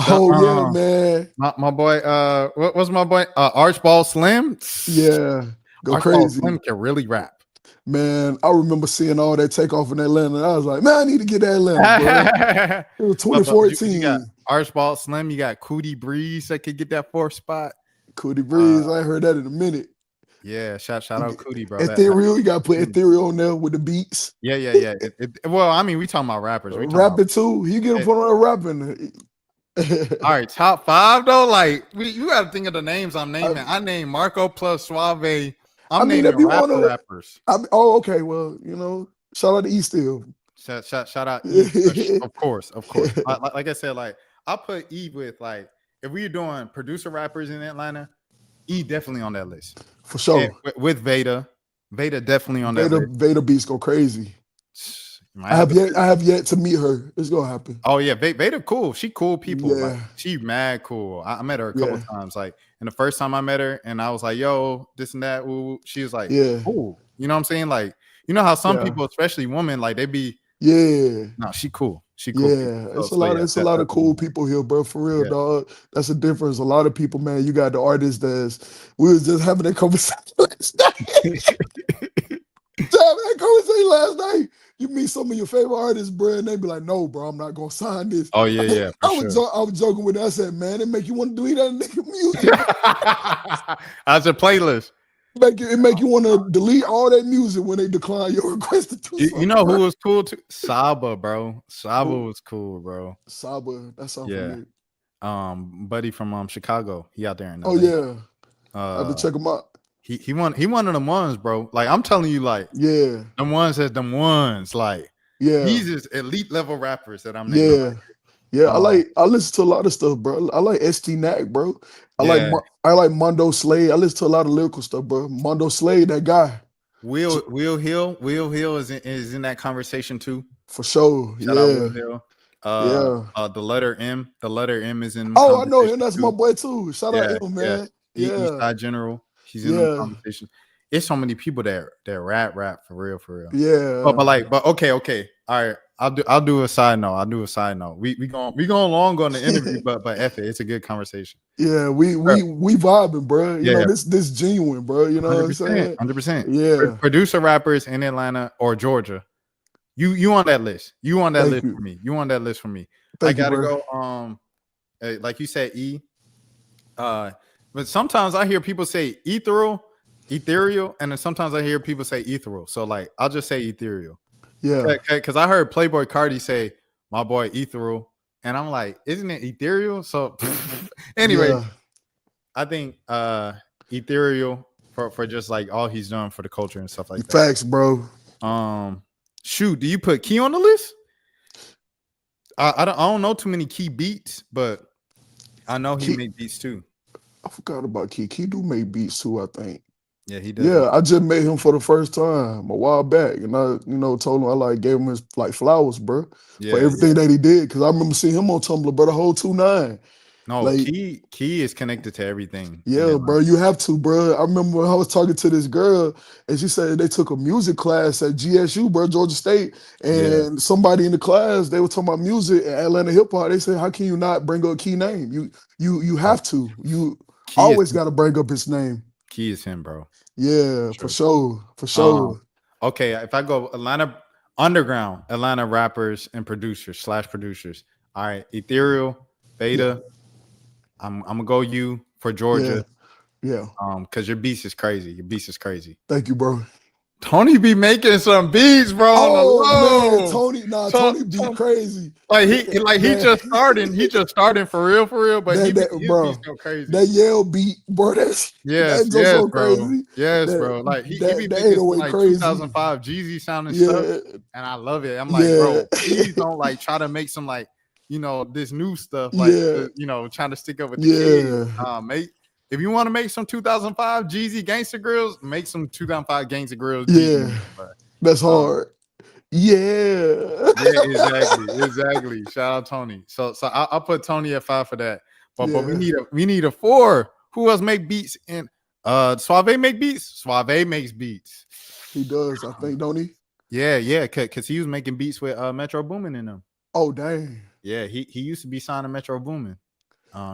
Speaker 6: Yeah, man.
Speaker 2: My boy, what's my boy? Archball Slim.
Speaker 6: Yeah, go
Speaker 2: Archball
Speaker 6: crazy.
Speaker 2: Slim can really rap.
Speaker 6: Man, I remember seeing all that takeoff in Atlanta. And I was like, man, I need to get to Atlanta, bro. It was 2014.
Speaker 2: You got Archball Slim. You got Cootie Breeze that could get that 4th spot.
Speaker 6: Cootie Breeze. I ain't heard that in a minute.
Speaker 2: Yeah, shout out Cootie, bro.
Speaker 6: Ethereal, you gotta put Ethereal on there with the beats.
Speaker 2: Yeah. Well, I mean, we talking about rappers.
Speaker 6: Rapping too. He get put on rapping.
Speaker 2: All right, top 5 though. Like you got to think of the names I'm naming. I named Marco Plus Suave. I'm naming rappers.
Speaker 6: Okay. Well, you know, shout out to East Hill.
Speaker 2: Shout out E, of course. Like I said, like I'll put E with like if we're doing producer rappers in Atlanta, E definitely on that list
Speaker 6: for sure.
Speaker 2: With Veda definitely on that list.
Speaker 6: Veda beats go crazy. I have yet to meet her. It's gonna happen.
Speaker 2: Oh yeah, Veda cool. She cool people.
Speaker 6: Yeah.
Speaker 2: Like, she mad cool. I met her a couple times. Like, and the first time I met her, and I was like, "Yo, this and that." Ooh. She was like, "Cool." You know what I'm saying? Like, you know how some people, especially women, like they be.
Speaker 6: Yeah.
Speaker 2: No, she cool. She cool.
Speaker 6: Yeah, it's a lot of cool people here, bro. For real, dog. That's the difference. A lot of people, man. You got the artists we was just having that conversation last night. Last night. You meet some of your favorite artists, bro, and they be like, "No, bro, I'm not gonna sign this."
Speaker 2: Oh yeah.
Speaker 6: I was joking with them. I said, "Man, it make you want to do that nigga music."
Speaker 2: As a playlist.
Speaker 6: It make you want to delete all that music when they decline your request to do something.
Speaker 2: You know who was cool too? Saba, bro. Saba was cool, bro.
Speaker 6: Saba, that sounds familiar.
Speaker 2: Buddy from Chicago. He out there in LA.
Speaker 6: Oh yeah. I have to check him out.
Speaker 2: He one of them ones, bro. Like I'm telling you, like them ones. Like he's just elite level rappers that I'm naming.
Speaker 6: Yeah, I listen to a lot of stuff, bro. I like ST Knack, bro. I like Mondo Slade. I listen to a lot of lyrical stuff, bro. Mondo Slade, that guy.
Speaker 2: Will Hill is in that conversation too.
Speaker 6: For sure.
Speaker 2: Shout out Will Hill. The letter M is in.
Speaker 6: Oh, I know him. That's my boy too. Shout out him, man.
Speaker 2: East Side General. He's in the conversation. It's so many people that rap for real.
Speaker 6: Yeah.
Speaker 2: But okay. All right. I'll do a side note. We going long on the interview, but F it. It's a good conversation.
Speaker 6: Yeah, we vibing, bro. You know, this genuine, bro. You know what I'm saying?
Speaker 2: 100%.
Speaker 6: Yeah.
Speaker 2: Producer rappers in Atlanta or Georgia. You on that list. You on that list for me. You on that list for me. I gotta go. Like you said, E. But sometimes I hear people say ethereal, and then sometimes I hear people say ethereal. So like I'll just say ethereal.
Speaker 6: Yeah.
Speaker 2: Because I heard Playboy Cardi say my boy ethereal, and I'm like, isn't it ethereal? So anyway, I think ethereal for just like all he's done for the culture and stuff like that.
Speaker 6: Facts, bro.
Speaker 2: Shoot, do you put Key on the list? I don't know too many Key beats, but I know he made beats too.
Speaker 6: I forgot about Key. Key do make beats too, I think.
Speaker 2: Yeah, he does.
Speaker 6: Yeah, I just met him for the first time a while back, and I, told him I gave him his flowers, bro, for everything that he did. Because I remember seeing him on Tumblr, bro, the whole 2-9.
Speaker 2: No, Key is connected to everything.
Speaker 6: Yeah, bro, you have to, bro. I remember when I was talking to this girl, and she said they took a music class at GSU, bro, Georgia State, and somebody in the class, they were talking about music and Atlanta hip hop. They said, how can you not bring up Key name? You have to. You always got to bring up his name.
Speaker 2: Key is him, bro.
Speaker 6: Yeah, for sure.
Speaker 2: Okay, if I go Atlanta underground, Atlanta rappers and producers /producers. All right, Ethereal, Beta. I'm gonna go you for Georgia.
Speaker 6: Yeah.
Speaker 2: Because your beast is crazy.
Speaker 6: Thank you, bro.
Speaker 2: Tony be making some beats, bro.
Speaker 6: Oh man,
Speaker 2: On
Speaker 6: Tony beat crazy.
Speaker 2: Like he just starting for real, but his
Speaker 6: Bro,
Speaker 2: beats go crazy.
Speaker 6: that yell beat, bro. That's
Speaker 2: Yes,
Speaker 6: just so
Speaker 2: bro.
Speaker 6: crazy.
Speaker 2: Yes,
Speaker 6: That
Speaker 2: bro. Like he be
Speaker 6: that
Speaker 2: making some
Speaker 6: 808
Speaker 2: like
Speaker 6: crazy.
Speaker 2: 2005 Jeezy sounding stuff,
Speaker 6: Yeah,
Speaker 2: and I love it. I'm like,
Speaker 6: yeah,
Speaker 2: bro, please don't like try to make some like this new stuff, like
Speaker 6: yeah,
Speaker 2: trying to stick up with the kids.
Speaker 6: yeah,
Speaker 2: Make if you want to make some 2005 Jeezy Gangsta Grills, make some 2005 Gangsta Grills Jeezy
Speaker 6: yeah.
Speaker 2: music, bro.
Speaker 6: That's
Speaker 2: Um,
Speaker 6: hard. Yeah,
Speaker 2: Yeah, exactly. Shout out Tony. So I'll put Tony at 5 for that. But
Speaker 6: yeah.
Speaker 2: we need a 4. Who else make beats? And Suave make beats. Suave makes beats.
Speaker 6: He does, I think, don't he?
Speaker 2: Yeah, cause he was making beats with Metro Boomin in them.
Speaker 6: Oh dang.
Speaker 2: Yeah, he used to be signed to Metro Boomin.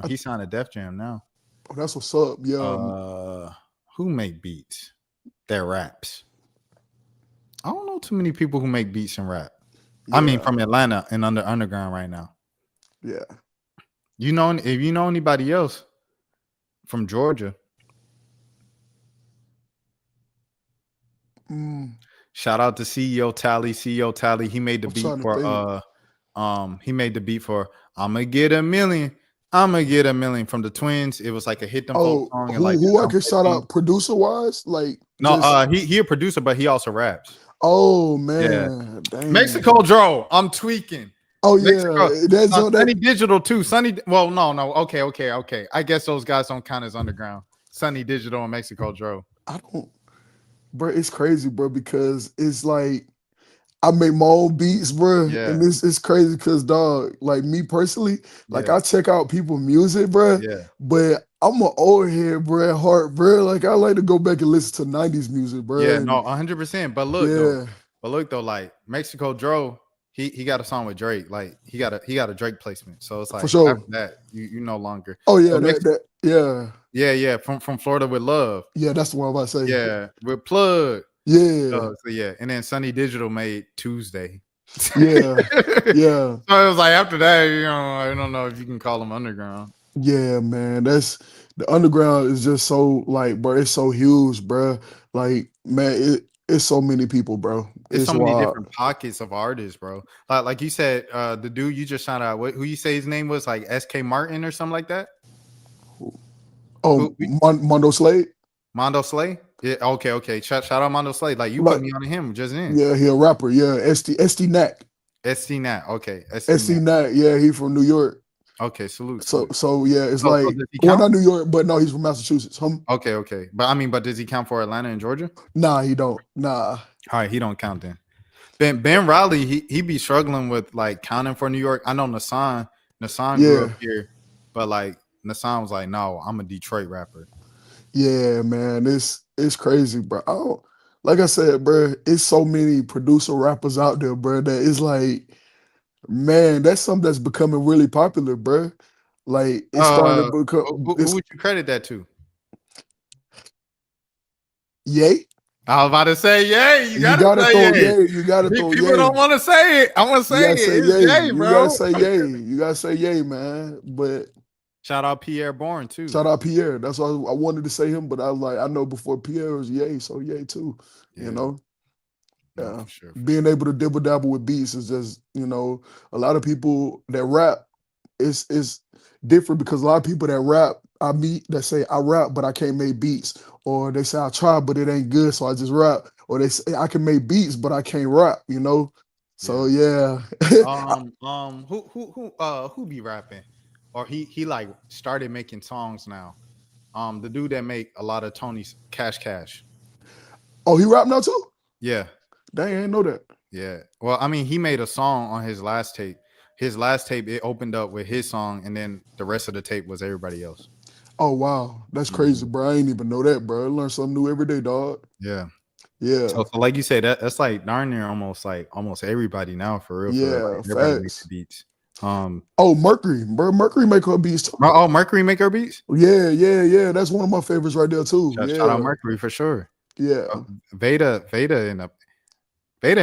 Speaker 2: He signed to Def Jam now.
Speaker 6: Oh, that's what's up. Yeah.
Speaker 2: Who make beats? That raps. I don't know too many people who make beats and rap.
Speaker 6: Yeah.
Speaker 2: I mean, from Atlanta and underground right now.
Speaker 6: Yeah.
Speaker 2: If you know anybody else from Georgia, shout out to CEO Tally. CEO Tally, he made the beat for he made the beat for I'ma Get a Million. I'ma Get a Million from the Twins. It was like a hit them folk song.
Speaker 6: Who I can shout out producer wise? Like
Speaker 2: he a producer, but he also raps.
Speaker 6: Oh man, dang.
Speaker 2: Mexico Dro, I'm tweaking.
Speaker 6: Oh
Speaker 2: Mexico.
Speaker 6: yeah, that's
Speaker 2: Sunny Digital too. Well, no. Okay. I guess those guys don't count as underground. Sunny Digital and Mexico Dro.
Speaker 6: I don't, bro. It's crazy, bro, because it's like I make my own beats, bro, and it's crazy because dog, like me personally, like I check out people's music, bro.
Speaker 2: Yeah,
Speaker 6: but I'm an old head, bro, at heart, bro. Like I like to go back and listen to '90s music, bro.
Speaker 2: Yeah, no, 100%. But look though, like Mexico Dro, he got a song with Drake. Like he got a Drake placement. So it's like
Speaker 6: for sure.
Speaker 2: After that, you no longer.
Speaker 6: Oh yeah,
Speaker 2: yeah. From Florida with Love.
Speaker 6: Yeah, that's the one I'm about to say.
Speaker 2: Yeah, with Plug.
Speaker 6: Yeah.
Speaker 2: So and then Sunny Digital made Tuesday.
Speaker 6: Yeah.
Speaker 2: So it was like after that, I don't know if you can call them underground.
Speaker 6: Yeah, man. That's the underground is just so like, bro, it's so huge, bro. Like, man, it's so many people, bro.
Speaker 2: It's so many different pockets of artists, bro. Like you said, the dude you just found out, who you say his name was, like SK Martin or something like that?
Speaker 6: Oh, Mondo Slade?
Speaker 2: Mondo Slade? Yeah, okay. Shout out Mondo Slade. Like you put me on him just then.
Speaker 6: Yeah, he a rapper. Yeah, ST Nat.
Speaker 2: ST Nat. Okay.
Speaker 6: ST Nat. Yeah, he from New York.
Speaker 2: Okay, salute.
Speaker 6: So yeah, it's like not New York, but no, he's from Massachusetts.
Speaker 2: Okay. But does he count for Atlanta and Georgia?
Speaker 6: Nah, he don't. Nah.
Speaker 2: All right, he don't count then. Ben Riley, he be struggling with like counting for New York. I know Nassan grew up here, but like Nassan was like, no, I'm a Detroit rapper.
Speaker 6: Yeah, man, it's crazy, bro. Like I said, bro, it's so many producer rappers out there, bro, that it's like, man, that's something that's becoming really popular, bro. Like it's starting to become.
Speaker 2: Who would you credit that to?
Speaker 6: Ye.
Speaker 2: I was about to say Ye. You gotta
Speaker 6: throw Ye. You gotta throw Ye.
Speaker 2: People don't want to say it. I want to say it. It's Ye, bro.
Speaker 6: You gotta say Ye. You gotta say Ye, man. But
Speaker 2: shout out Pierre Bourne too.
Speaker 6: Shout out Pierre. That's why I wanted to say him, but I was like, I know before Pierre was Ye, so Ye too. Yeah. You know. Yeah, for being able to dibble dabble with beats is just, a lot of people that rap is different because a lot of people that rap I meet that say I rap but I can't make beats, or they say I try but it ain't good so I just rap, or they say I can make beats but I can't rap, So yeah.
Speaker 2: Who be rapping, or he like started making songs now? The dude that make a lot of Tony's Cash.
Speaker 6: Oh, he rap now too?
Speaker 2: Yeah.
Speaker 6: Dang, I didn't know that.
Speaker 2: Yeah. Well, I mean, he made a song on his last tape. His last tape, it opened up with his song, and then the rest of the tape was everybody else.
Speaker 6: Oh, wow. That's crazy, bro. I ain't even know that, bro. I learn something new every day, dog.
Speaker 2: Yeah.
Speaker 6: Yeah.
Speaker 2: So like you said, that's like darn near almost everybody now, for real.
Speaker 6: Yeah,
Speaker 2: everybody makes beats.
Speaker 6: Mercury, bro. Mercury make her beats too.
Speaker 2: Oh, Mercury make her beats?
Speaker 6: Yeah. That's one of my favorites right there too.
Speaker 2: Shout out Mercury for sure.
Speaker 6: Yeah.
Speaker 2: Veda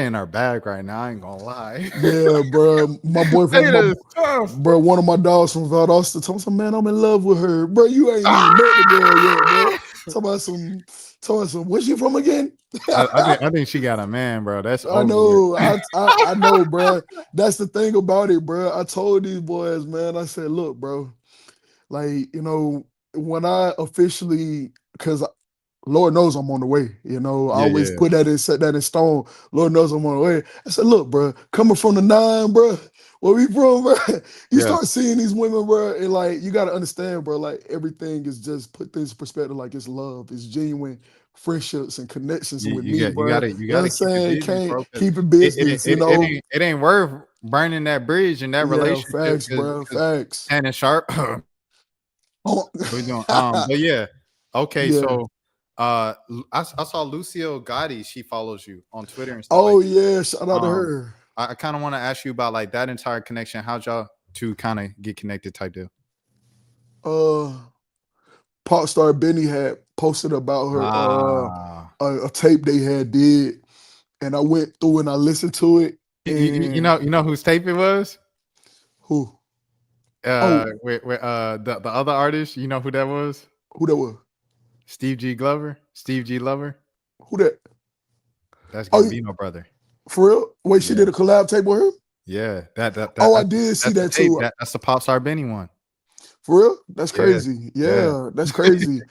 Speaker 2: in our bag right now. I ain't gonna lie.
Speaker 6: Yeah, bro. My boyfriend, bro. One of my dogs from Valdosta told me, "Man, I'm in love with her, bro. You ain't even met the girl yet, bro." talking about some. Where's she from again?
Speaker 2: I think she got a man, bro. That's
Speaker 6: I
Speaker 2: over with.
Speaker 6: know, I know, bro. That's the thing about it, bro. I told these boys, man. I said, look, bro. Like, when I officially, because Lord knows I'm on the way. I
Speaker 2: Yeah,
Speaker 6: always
Speaker 2: yeah,
Speaker 6: put that in, set that in stone. Lord knows I'm on the way. I said, look, bro, coming from the nine, bro, where we from, bro, you
Speaker 2: yeah.
Speaker 6: start seeing these women, bro, and like you gotta understand, bro, like everything is just put things in perspective, like it's love, it's genuine friendships and connections with me,
Speaker 2: You
Speaker 6: bro.
Speaker 2: got to you
Speaker 6: You know
Speaker 2: got
Speaker 6: what I'm
Speaker 2: to keep it
Speaker 6: saying?
Speaker 2: business,
Speaker 6: Can't
Speaker 2: bro. Because
Speaker 6: keep it business,
Speaker 2: it ain't worth burning that bridge in that
Speaker 6: Yeah,
Speaker 2: relationship
Speaker 6: facts,
Speaker 2: because
Speaker 6: bro, facts.
Speaker 2: Shannon Sharp.
Speaker 6: Oh.
Speaker 2: We doing but yeah. Okay,
Speaker 6: Yeah.
Speaker 2: so I saw Lucio Gotti, she follows you on Twitter and stuff like
Speaker 6: Oh yeah, shout out
Speaker 2: that.
Speaker 6: to her.
Speaker 2: I kind of want to ask you about like that entire connection. How'd y'all two kind of get connected type deal?
Speaker 6: Uh Pop star Benny had posted about her
Speaker 2: Ah.
Speaker 6: a tape they had did, and I went through and I listened to it. And
Speaker 2: You know whose tape it was?
Speaker 6: who? Oh,
Speaker 2: With the other artist, you know who that was?
Speaker 6: who that was?
Speaker 2: Steve G. Glover. Steve G. Lover.
Speaker 6: Who that?
Speaker 2: That's
Speaker 6: Oh,
Speaker 2: Gambino brother.
Speaker 6: for real? Wait, she
Speaker 2: Yeah.
Speaker 6: did a collab tape with him?
Speaker 2: Yeah.
Speaker 6: Oh, I did see
Speaker 2: That's the
Speaker 6: that
Speaker 2: tape.
Speaker 6: too.
Speaker 2: That's the Pop Star Benny one.
Speaker 6: For real? That's
Speaker 2: Yeah.
Speaker 6: crazy.
Speaker 2: Yeah.
Speaker 6: Yeah, that's crazy.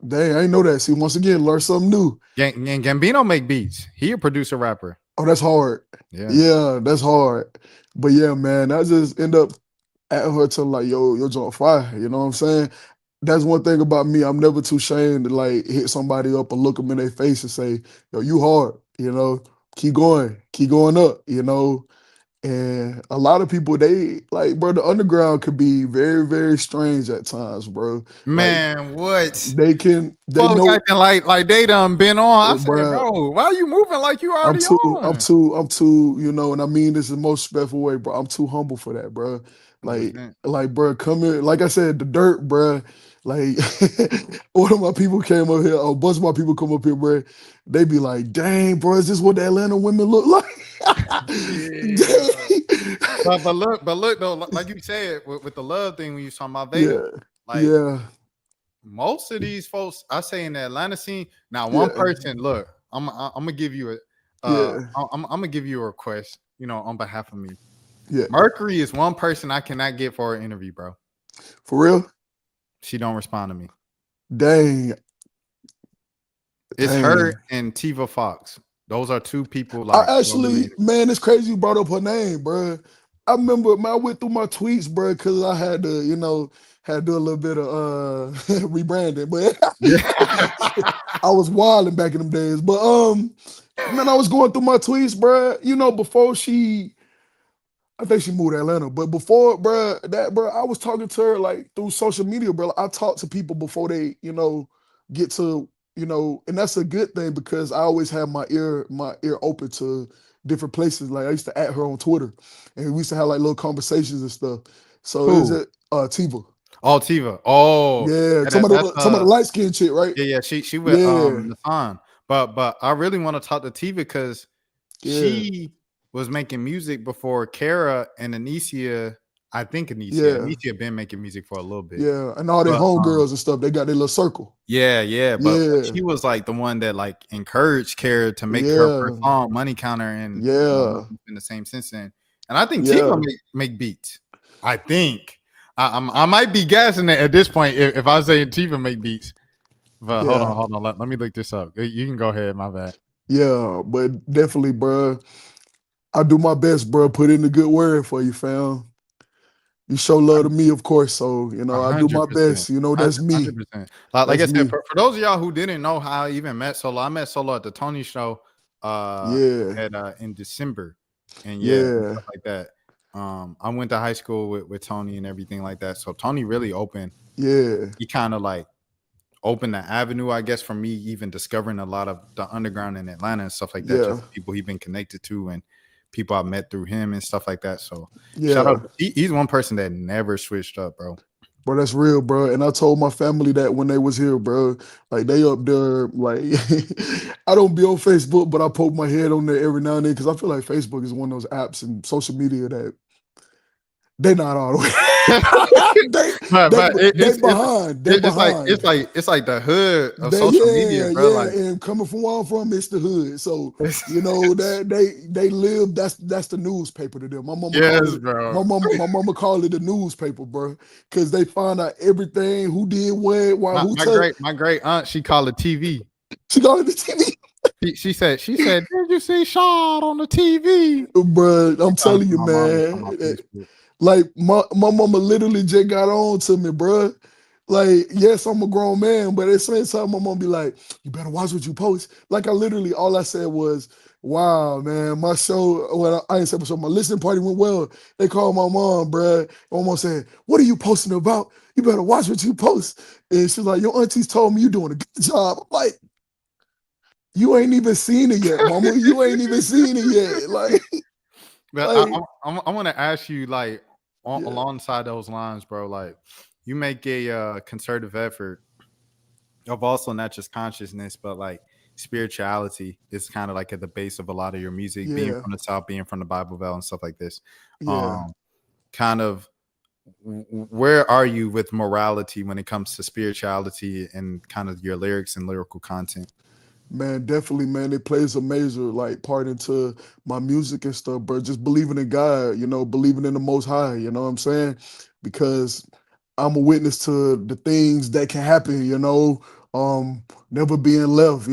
Speaker 6: Dang, I ain't know that. See, once again, learn something new.
Speaker 2: And Gambino make beats. He a producer rapper.
Speaker 6: Oh, that's hard.
Speaker 2: Yeah.
Speaker 6: Yeah, that's hard. But yeah, man, I just end up at her to like, yo, your joint fire. You know what I'm saying? That's one thing about me. I'm never too ashamed to like hit somebody up and look them in their face and say, yo, you hard. Keep going up. And a lot of people, they like, bro, the underground could be very, very strange at times, bro. Like
Speaker 2: Man, what?
Speaker 6: they
Speaker 2: Folks
Speaker 6: know,
Speaker 2: acting like they done been on. I said,
Speaker 6: bro.
Speaker 2: bro, why are you moving like you
Speaker 6: I'm
Speaker 2: already
Speaker 6: too, I'm
Speaker 2: on?
Speaker 6: too, I'm too, and I mean this in the most respectful way, bro. I'm too humble for that, bro. Like,
Speaker 2: 100%.
Speaker 6: bro, come here. Like I said, the dirt, bro. Like, one of my people came up here, a bunch of my people come up here, bro. They be like, dang, bro, is this what the Atlanta women look like?
Speaker 2: Yeah.
Speaker 6: Dang.
Speaker 2: But look though, like you said with the love thing when you was talking about Vega,
Speaker 6: Yeah,
Speaker 2: like
Speaker 6: yeah,
Speaker 2: most of these folks, I say in the Atlanta scene. Now, one
Speaker 6: yeah,
Speaker 2: person, look, I'm gonna give you a,
Speaker 6: yeah,
Speaker 2: I'm gonna give you a request, on behalf of me.
Speaker 6: yeah.
Speaker 2: Mercury is one person I cannot get for an interview, bro.
Speaker 6: For real?
Speaker 2: She don't respond to me.
Speaker 6: Dang,
Speaker 2: It's her
Speaker 6: dang.
Speaker 2: and Tiva Fox. Those are two people like
Speaker 6: I
Speaker 2: no limit.
Speaker 6: actually, man, it's crazy you brought up her name, bro. I remember, man, I went through my tweets, bro, because I had to, had to do a little bit of rebranding, but
Speaker 2: Yeah.
Speaker 6: I was wilding back in them days. But man, I was going through my tweets, bro. Before I think she moved to Atlanta, but before, bro, I was talking to her like through social media, bro. I talk to people before they, get to, and that's a good thing because I always have my ear open to different places. Like I used to at her on Twitter, and we used to have like little conversations and stuff. So is
Speaker 2: Who?
Speaker 6: it Tiva?
Speaker 2: Oh, Tiva. Oh,
Speaker 6: Yeah,
Speaker 2: yeah,
Speaker 6: some of the light skinned chick, right?
Speaker 2: yeah. She went
Speaker 6: Yeah,
Speaker 2: Nathan. But I really want to talk to Tiva because
Speaker 6: yeah,
Speaker 2: she was making music before Kara and Anicia. I think
Speaker 6: yeah,
Speaker 2: Anicia been making music for a little bit.
Speaker 6: yeah, and all their
Speaker 2: But
Speaker 6: homegirls and stuff. They got their little circle.
Speaker 2: yeah. But
Speaker 6: Yeah,
Speaker 2: she was like the one that like encouraged Kara to make her first
Speaker 6: yeah,
Speaker 2: song, Money Counter, and
Speaker 6: yeah,
Speaker 2: in the same sense. And I think Tiva
Speaker 6: yeah,
Speaker 2: make beats. I think I might be guessing it at this point if I say Tiva make beats. But
Speaker 6: yeah.
Speaker 2: hold on. Let me look this up. You can go ahead. My bad.
Speaker 6: Yeah, but definitely, bro. I do my best, bro. Put in a good word for you, fam. You show love to me, of course. So, I do my
Speaker 2: 100%.
Speaker 6: best. That's me.
Speaker 2: 100%. Like I
Speaker 6: That's
Speaker 2: said,
Speaker 6: me.
Speaker 2: for those of y'all who didn't know how I even met Solo, I met Solo at the Tony show
Speaker 6: Yeah,
Speaker 2: at in December. And yeah, and
Speaker 6: yeah,
Speaker 2: stuff like that. I went to high school with Tony and everything like that. So Tony really opened.
Speaker 6: yeah,
Speaker 2: He kind of like opened the avenue, I guess, for me even discovering a lot of the underground in Atlanta and stuff like that.
Speaker 6: yeah,
Speaker 2: Just people he's been connected to and people I met through him and stuff like that. So shout
Speaker 6: yeah.
Speaker 2: out. He's one person that never switched up, bro.
Speaker 6: Bro, that's real, bro. And I told my family that when they was here, bro. Like they up there, like I don't be on Facebook, but I poke my head on there every now and then because I feel like Facebook is one of those apps and social media that they not all the way.
Speaker 2: but
Speaker 6: they behind. They
Speaker 2: it's like
Speaker 6: behind.
Speaker 2: it's like the hood of
Speaker 6: They,
Speaker 2: social media, bro.
Speaker 6: yeah,
Speaker 2: Like
Speaker 6: and coming from where I'm from, it's the hood. So
Speaker 2: yes,
Speaker 6: that they live. That's the newspaper to them.
Speaker 2: bro.
Speaker 6: My mama call it the newspaper, bro, because they find out everything, who did what, why, who took.
Speaker 2: My great aunt, she called it TV.
Speaker 6: She call it the TV,
Speaker 2: She said, did you see Shad on the TV?
Speaker 6: bro.
Speaker 2: She
Speaker 6: I'm
Speaker 2: found it
Speaker 6: telling
Speaker 2: from
Speaker 6: you,
Speaker 2: my mom on my
Speaker 6: man.
Speaker 2: Facebook.
Speaker 6: Like my mama literally just got on to me, bro. Like, yes, I'm a grown man, but at the same time, my mom be like, "You better watch what you post." Like, I literally all I said was, "Wow, man, my show." Well, I ain't said my show. My listening party went well. They called my mom, bro. My mom said, "What are you posting about? You better watch what you post." And she's like, "Your aunties told me you doing a good job." I'm like, "You ain't even seen it yet, mama. You ain't even seen it yet." Like,
Speaker 2: But
Speaker 6: like,
Speaker 2: I want to ask you, like,
Speaker 6: yeah,
Speaker 2: alongside those lines, bro. Like, you make a concerted effort of also not just consciousness, but like spirituality is kind of like at the base of a lot of your music, being
Speaker 6: yeah,
Speaker 2: from the South, being from the Bible Belt and stuff like this.
Speaker 6: yeah.
Speaker 2: Um, kind of where are you with morality when it comes to spirituality and kind of your lyrics and lyrical content?
Speaker 6: Man, definitely, man. It plays a major like part into my music and stuff, bro. Just believing in God, believing in the Most High. You know what I'm saying? Because I'm a witness to the things that can happen. Never being left.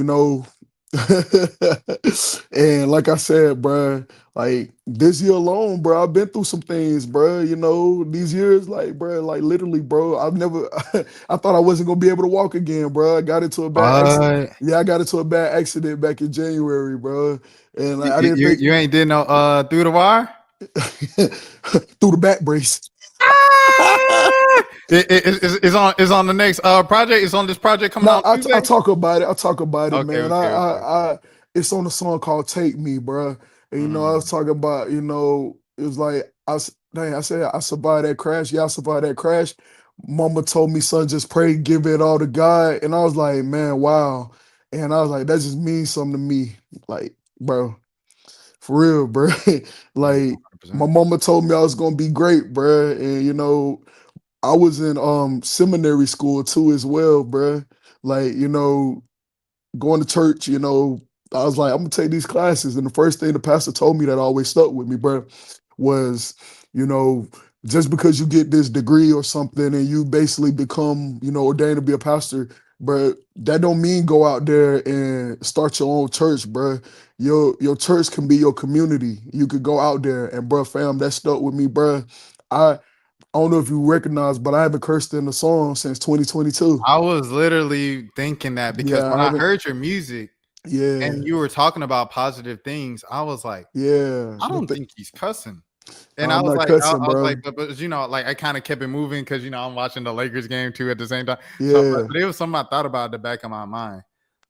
Speaker 6: And like I said, bro, like this year alone, bro, I've been through some things, bro. These years, like, bro, like literally, bro, I've never, I thought I wasn't gonna be able to walk again, bro. I got into a bad accident.
Speaker 2: What?
Speaker 6: Yeah, I got into a bad accident back in January, bro, and like, I didn't think
Speaker 2: You ain't did no through the wire?
Speaker 6: through the back brace.
Speaker 2: It's on the next project. It's on this project coming
Speaker 6: No,
Speaker 2: out
Speaker 6: I
Speaker 2: Tuesday.
Speaker 6: talk about it. I talk about it, man.
Speaker 2: Okay.
Speaker 6: It's on a song called "Take Me," bro. And I was
Speaker 2: Mm.
Speaker 6: talking about, it was like dang, I said I survived that crash. Yeah, I survived that crash. Mama told me, son, just pray, give it all to God. And I was like, man, wow. And I was like, that just means something to me, like, bro, for real, bro.
Speaker 2: Yeah,
Speaker 6: Like, my
Speaker 2: 100%.
Speaker 6: mama told me I was gonna be great, bro. And I was in seminary school too as well, bruh. Like, going to church, I was like, I'm gonna take these classes. And the first thing the pastor told me that always stuck with me, bruh, was, you know, just because you get this degree or something and you basically become, ordained to be a pastor, bruh, that don't mean go out there and start your own church, bruh. Your church can be your community. You could go out there and bruh, fam, that stuck with me, bruh. I don't know if you recognize, but I haven't cursed in a song since 2022.
Speaker 2: I was literally thinking that because
Speaker 6: Yeah,
Speaker 2: when
Speaker 6: I
Speaker 2: I
Speaker 6: haven't.
Speaker 2: heard your music and
Speaker 6: Yeah,
Speaker 2: you were talking about positive things, I was like,
Speaker 6: yeah.
Speaker 2: I don't think he's cussing. And
Speaker 6: Nah, I'm not cussing,
Speaker 2: I was like,
Speaker 6: bro.
Speaker 2: but like I kind of kept it moving because I'm watching the Lakers game too at the same time. So,
Speaker 6: Yeah,
Speaker 2: but it was something I thought about at the back of my mind.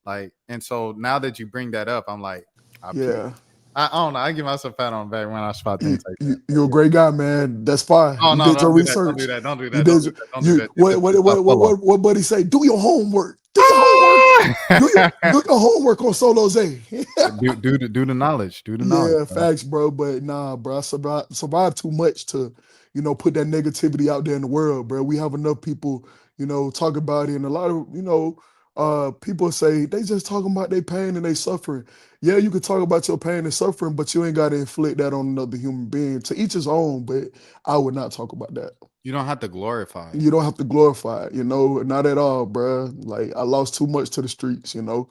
Speaker 2: Like, and so now that you bring that up, I'm like, I peep.
Speaker 6: yeah.
Speaker 2: I don't know. I give myself a pat on the back when I spot things like that. But
Speaker 6: You're a
Speaker 2: yeah.
Speaker 6: great guy, man. That's fine.
Speaker 2: Oh
Speaker 6: You
Speaker 2: no,
Speaker 6: did your
Speaker 2: don't do that. Don't do
Speaker 6: research.
Speaker 2: that. Don't do
Speaker 6: You
Speaker 2: that. Don't
Speaker 6: did
Speaker 2: do
Speaker 6: your-
Speaker 2: that. Don't do
Speaker 6: you
Speaker 2: that. It's a follow.
Speaker 6: what buddy say? Do your homework. Do your homework. Do your homework on Solo Z.
Speaker 2: Do the knowledge. Do the knowledge,
Speaker 6: Yeah,
Speaker 2: bro.
Speaker 6: facts, bro. But nah, bro, I survived too much to, put that negativity out there in the world, bro. We have enough people, talk about it, and a lot of, people say they just talking about their pain and they suffering. Yeah, you could talk about your pain and suffering, but you ain't got to inflict that on another human being. To each his own, but I would not talk about that.
Speaker 2: You don't have to glorify it.
Speaker 6: You don't have to glorify it, not at all, bro. Like I lost too much to the streets.
Speaker 2: 100%.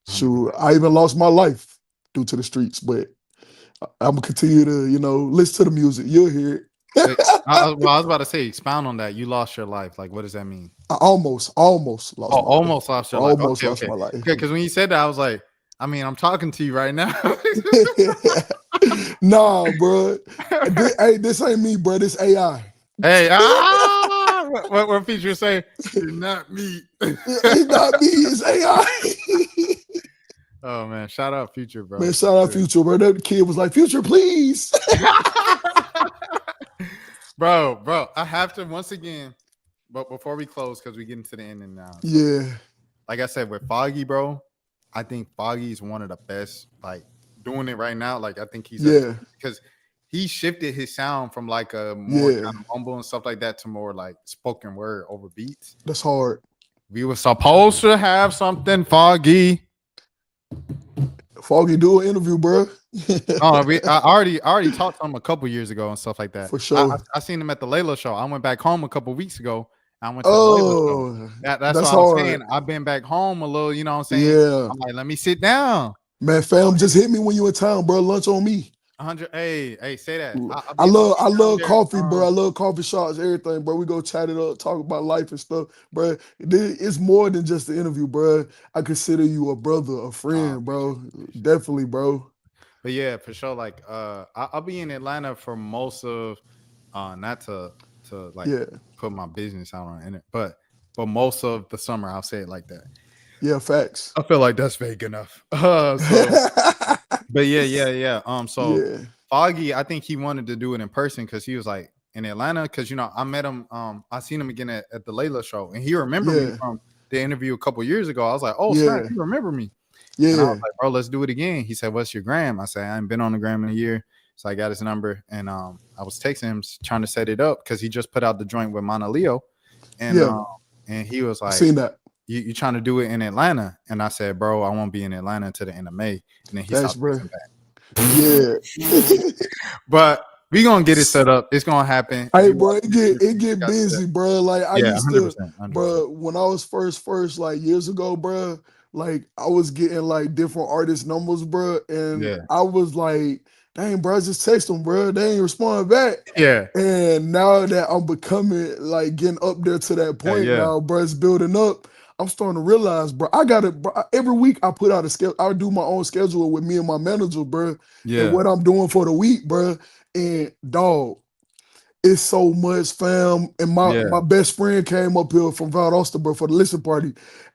Speaker 6: Shoot, I even lost my life due to the streets, but I'm gonna continue to, listen to the music. You'll hear
Speaker 2: Wait,
Speaker 6: it.
Speaker 2: I was about to say, expound on that. You lost your life. Like, what does that mean?
Speaker 6: I almost
Speaker 2: Oh,
Speaker 6: lost my life.
Speaker 2: almost lost your life.
Speaker 6: Almost lost
Speaker 2: Okay.
Speaker 6: my life.
Speaker 2: Because when you said that, I was like, I mean, I'm talking to you right now.
Speaker 6: Nah, bro. This ain't me, bro. This AI.
Speaker 2: Hey, what feature say? You're not me.
Speaker 6: It's not me. It's AI.
Speaker 2: Oh man, shout out Future, bro.
Speaker 6: Man, shout out Future, bro. That kid was like, Future, please.
Speaker 2: bro, I have to once again, but before we close, because we get into the ending now. So,
Speaker 6: Yeah,
Speaker 2: like I said, with Foggy, bro, I think Foggy is one of the best, like doing it right now. Like I think he's
Speaker 6: yeah,
Speaker 2: because he shifted his sound from like a more
Speaker 6: Yeah,
Speaker 2: kind of mumble and stuff like that to more like spoken word over beats.
Speaker 6: that's hard.
Speaker 2: We were supposed to have something foggy.
Speaker 6: Foggy, do an interview, bro.
Speaker 2: Oh, I already talked to him a couple years ago and stuff like that.
Speaker 6: For sure.
Speaker 2: I seen him at the Layla show. I went back home a couple weeks ago. I went to the Layla show.
Speaker 6: Oh,
Speaker 2: That's
Speaker 6: that's
Speaker 2: what I was
Speaker 6: hard.
Speaker 2: saying. I've been back home a little, you know what I'm saying?
Speaker 6: Yeah.
Speaker 2: I'm like, let me sit down.
Speaker 6: Man, fam, just hit me when you in town, bro. Lunch on me.
Speaker 2: 100. Hey, say that.
Speaker 6: I love
Speaker 2: there.
Speaker 6: coffee, bro. I love coffee shops, everything, bro. We go chat it up, talk about life and stuff, bro. It's more than just the interview, bro. I consider you a brother, a friend, bro. Definitely, bro.
Speaker 2: But yeah, for sure. Like, I'll be in Atlanta for most of, not to like put my business out on it, but most of the summer. I'll say it like that.
Speaker 6: Yeah, facts.
Speaker 2: I feel like that's vague enough. But yeah. So Foggy, I think he wanted to do it in person because he was like in Atlanta. Because I met him. I seen him again at the Layla show, and he remembered me from the interview a couple years ago. I was like, oh snap, you remember me? Yeah. And I was like, bro, let's do it again. He said, what's your gram? I said, I haven't been on the gram in a year. So I got his number, and I was texting him trying to set it up because he just put out the joint with Mana Leo, and he was like,
Speaker 6: seen that.
Speaker 2: You trying to do it in Atlanta? And I said, bro, I won't be in Atlanta until the end of May. And then he stopped back.
Speaker 6: Yeah.
Speaker 2: But we gonna get it set up. It's gonna happen.
Speaker 6: Hey, bro, it get busy, bro. Like I used to,
Speaker 2: 100%.
Speaker 6: bro. When I was first like years ago, bro. Like I was getting like different artist numbers, bro, and I was like, dang, bro, just text them, bro. They ain't responding back.
Speaker 2: Yeah.
Speaker 6: And now that I'm becoming like getting up there to that point now, bro, it's building up. I'm starting to realize, bro, I got it, bro. Every week I put out a schedule. I do my own schedule with me and my manager, bro. Yeah. And what I'm doing for the week, bro. And dog, it's so much, fam. And my best friend came up here from Valdosta, bro, for the listen party.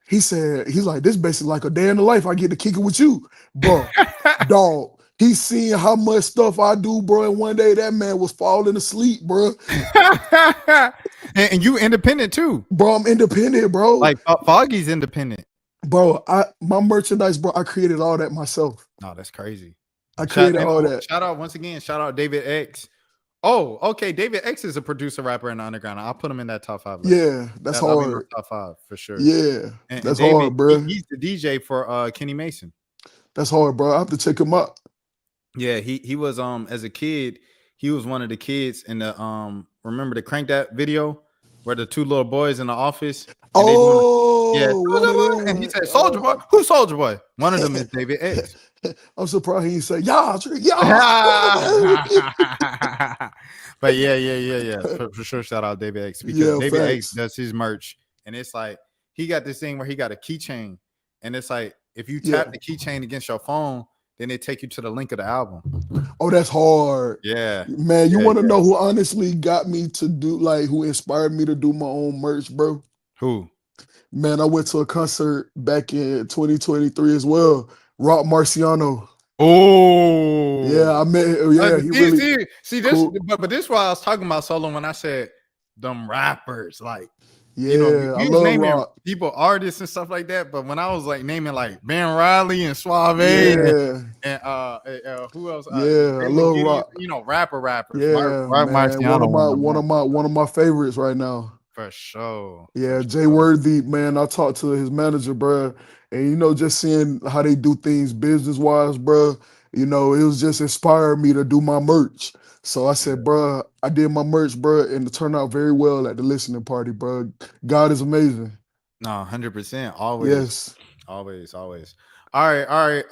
Speaker 6: He's like, this basically like a day in the life. I get to kick it with you, bro. Dog. He's seeing how much stuff I do, bro. And one day that man was falling asleep, bro.
Speaker 2: And you independent too,
Speaker 6: bro. I'm independent, bro.
Speaker 2: Like Foggy's independent,
Speaker 6: bro. My merchandise, bro. I created all that myself.
Speaker 2: No, that's crazy.
Speaker 6: I created all that.
Speaker 2: Shout out once again. Shout out David X. Oh, okay. David X is a producer, rapper in the underground. I'll put him in that top 5 list.
Speaker 6: Yeah, that's hard.
Speaker 2: Top 5 for sure.
Speaker 6: Yeah, that's
Speaker 2: David,
Speaker 6: hard, bro.
Speaker 2: He's the DJ for Kenny Mason.
Speaker 6: That's hard, bro. I have to check him out.
Speaker 2: Yeah, he was as a kid, he was one of the kids in the remember the Crank That video where the 2 little boys in the office. And and he said, Soldier Boy. Who's Soldier Boy? One of them is David X.
Speaker 6: I'm surprised he didn't say, yeah.
Speaker 2: But yeah. For sure, shout out David X because David X does his merch, and it's like he got this thing where he got a keychain, and it's like if you tap the keychain against your phone, then they take you to the link of the album.
Speaker 6: Oh, that's hard.
Speaker 2: Yeah.
Speaker 6: Man, you want to know who honestly got me to do, like, who inspired me to do my own merch, bro?
Speaker 2: Who?
Speaker 6: Man, I went to a concert back in 2023 as well. Rock Marciano.
Speaker 2: Oh.
Speaker 6: Yeah, I met him. Yeah, he really
Speaker 2: see this, cool. But this is why I was talking about Solo when I said them rappers, like,
Speaker 6: yeah, I love
Speaker 2: naming
Speaker 6: Rock.
Speaker 2: People, artists and stuff like that. But when I was like naming like Ben Riley and Suave and who else?
Speaker 6: I love Rock.
Speaker 2: Rappers.
Speaker 6: Yeah,
Speaker 2: Rock Marciano,
Speaker 6: one of my favorites right now.
Speaker 2: For sure.
Speaker 6: Yeah, Jay Worthy, man. I talked to his manager, bro, and just seeing how they do things business wise, bro. It was just inspired me to do my merch. So I said, bro, I did my merch, bro, and it turned out very well at the listening party, bro. God is amazing.
Speaker 2: No, 100%. Always.
Speaker 6: Yes.
Speaker 2: Always. All right.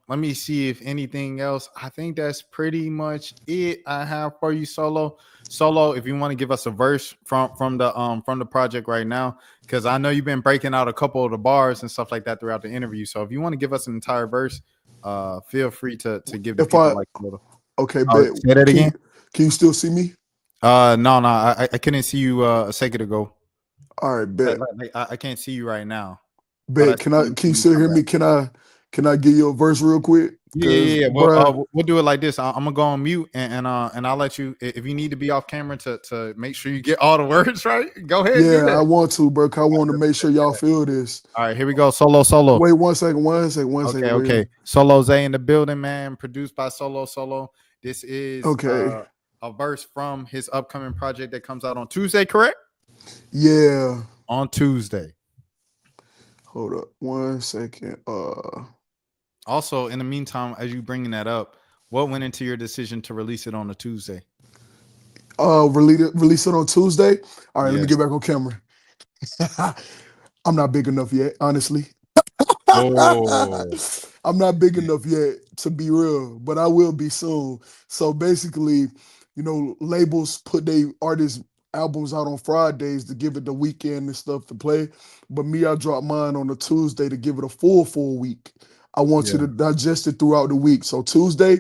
Speaker 2: Let me see if anything else. I think that's pretty much it I have for you, Solo. Solo, if you want to give us a verse from the project right now, because I know you've been breaking out a couple of the bars and stuff like that throughout the interview. So if you want to give us an entire verse, feel free to give the people like a little.
Speaker 6: Okay, bet.
Speaker 2: Say that again.
Speaker 6: Can you still see me?
Speaker 2: No, I couldn't see you a second ago.
Speaker 6: All right, bet.
Speaker 2: I can't see you right now.
Speaker 6: Bet. Can you still hear me? Can I give you a verse real quick?
Speaker 2: Yeah. We'll do it like this. I'm gonna go on mute and I'll let you, if you need to be off camera to make sure you get all the words right. Go ahead.
Speaker 6: Yeah, I want to, bro. Cause I want to make sure y'all feel this.
Speaker 2: All right, here we go. Solo.
Speaker 6: Wait, one second.
Speaker 2: Okay. Solo Zay in the building, man. Produced by Solo. This is
Speaker 6: Okay.
Speaker 2: a verse from his upcoming project that comes out on Tuesday, correct?
Speaker 6: Yeah.
Speaker 2: On Tuesday.
Speaker 6: Hold up 1 second.
Speaker 2: Also, in the meantime, as you bringing that up, what went into your decision to release it on a Tuesday?
Speaker 6: Release it on Tuesday. All right, let me
Speaker 2: Yeah.
Speaker 6: get back on camera. I'm not big enough yet, honestly.
Speaker 2: Oh,
Speaker 6: I'm not big enough yet to be real, but I will be soon. So basically, labels put their artists' albums out on Fridays to give it the weekend and stuff to play. But me, I drop mine on a Tuesday to give it a full week. I want you
Speaker 2: yeah.
Speaker 6: to digest it throughout the week. So Tuesday,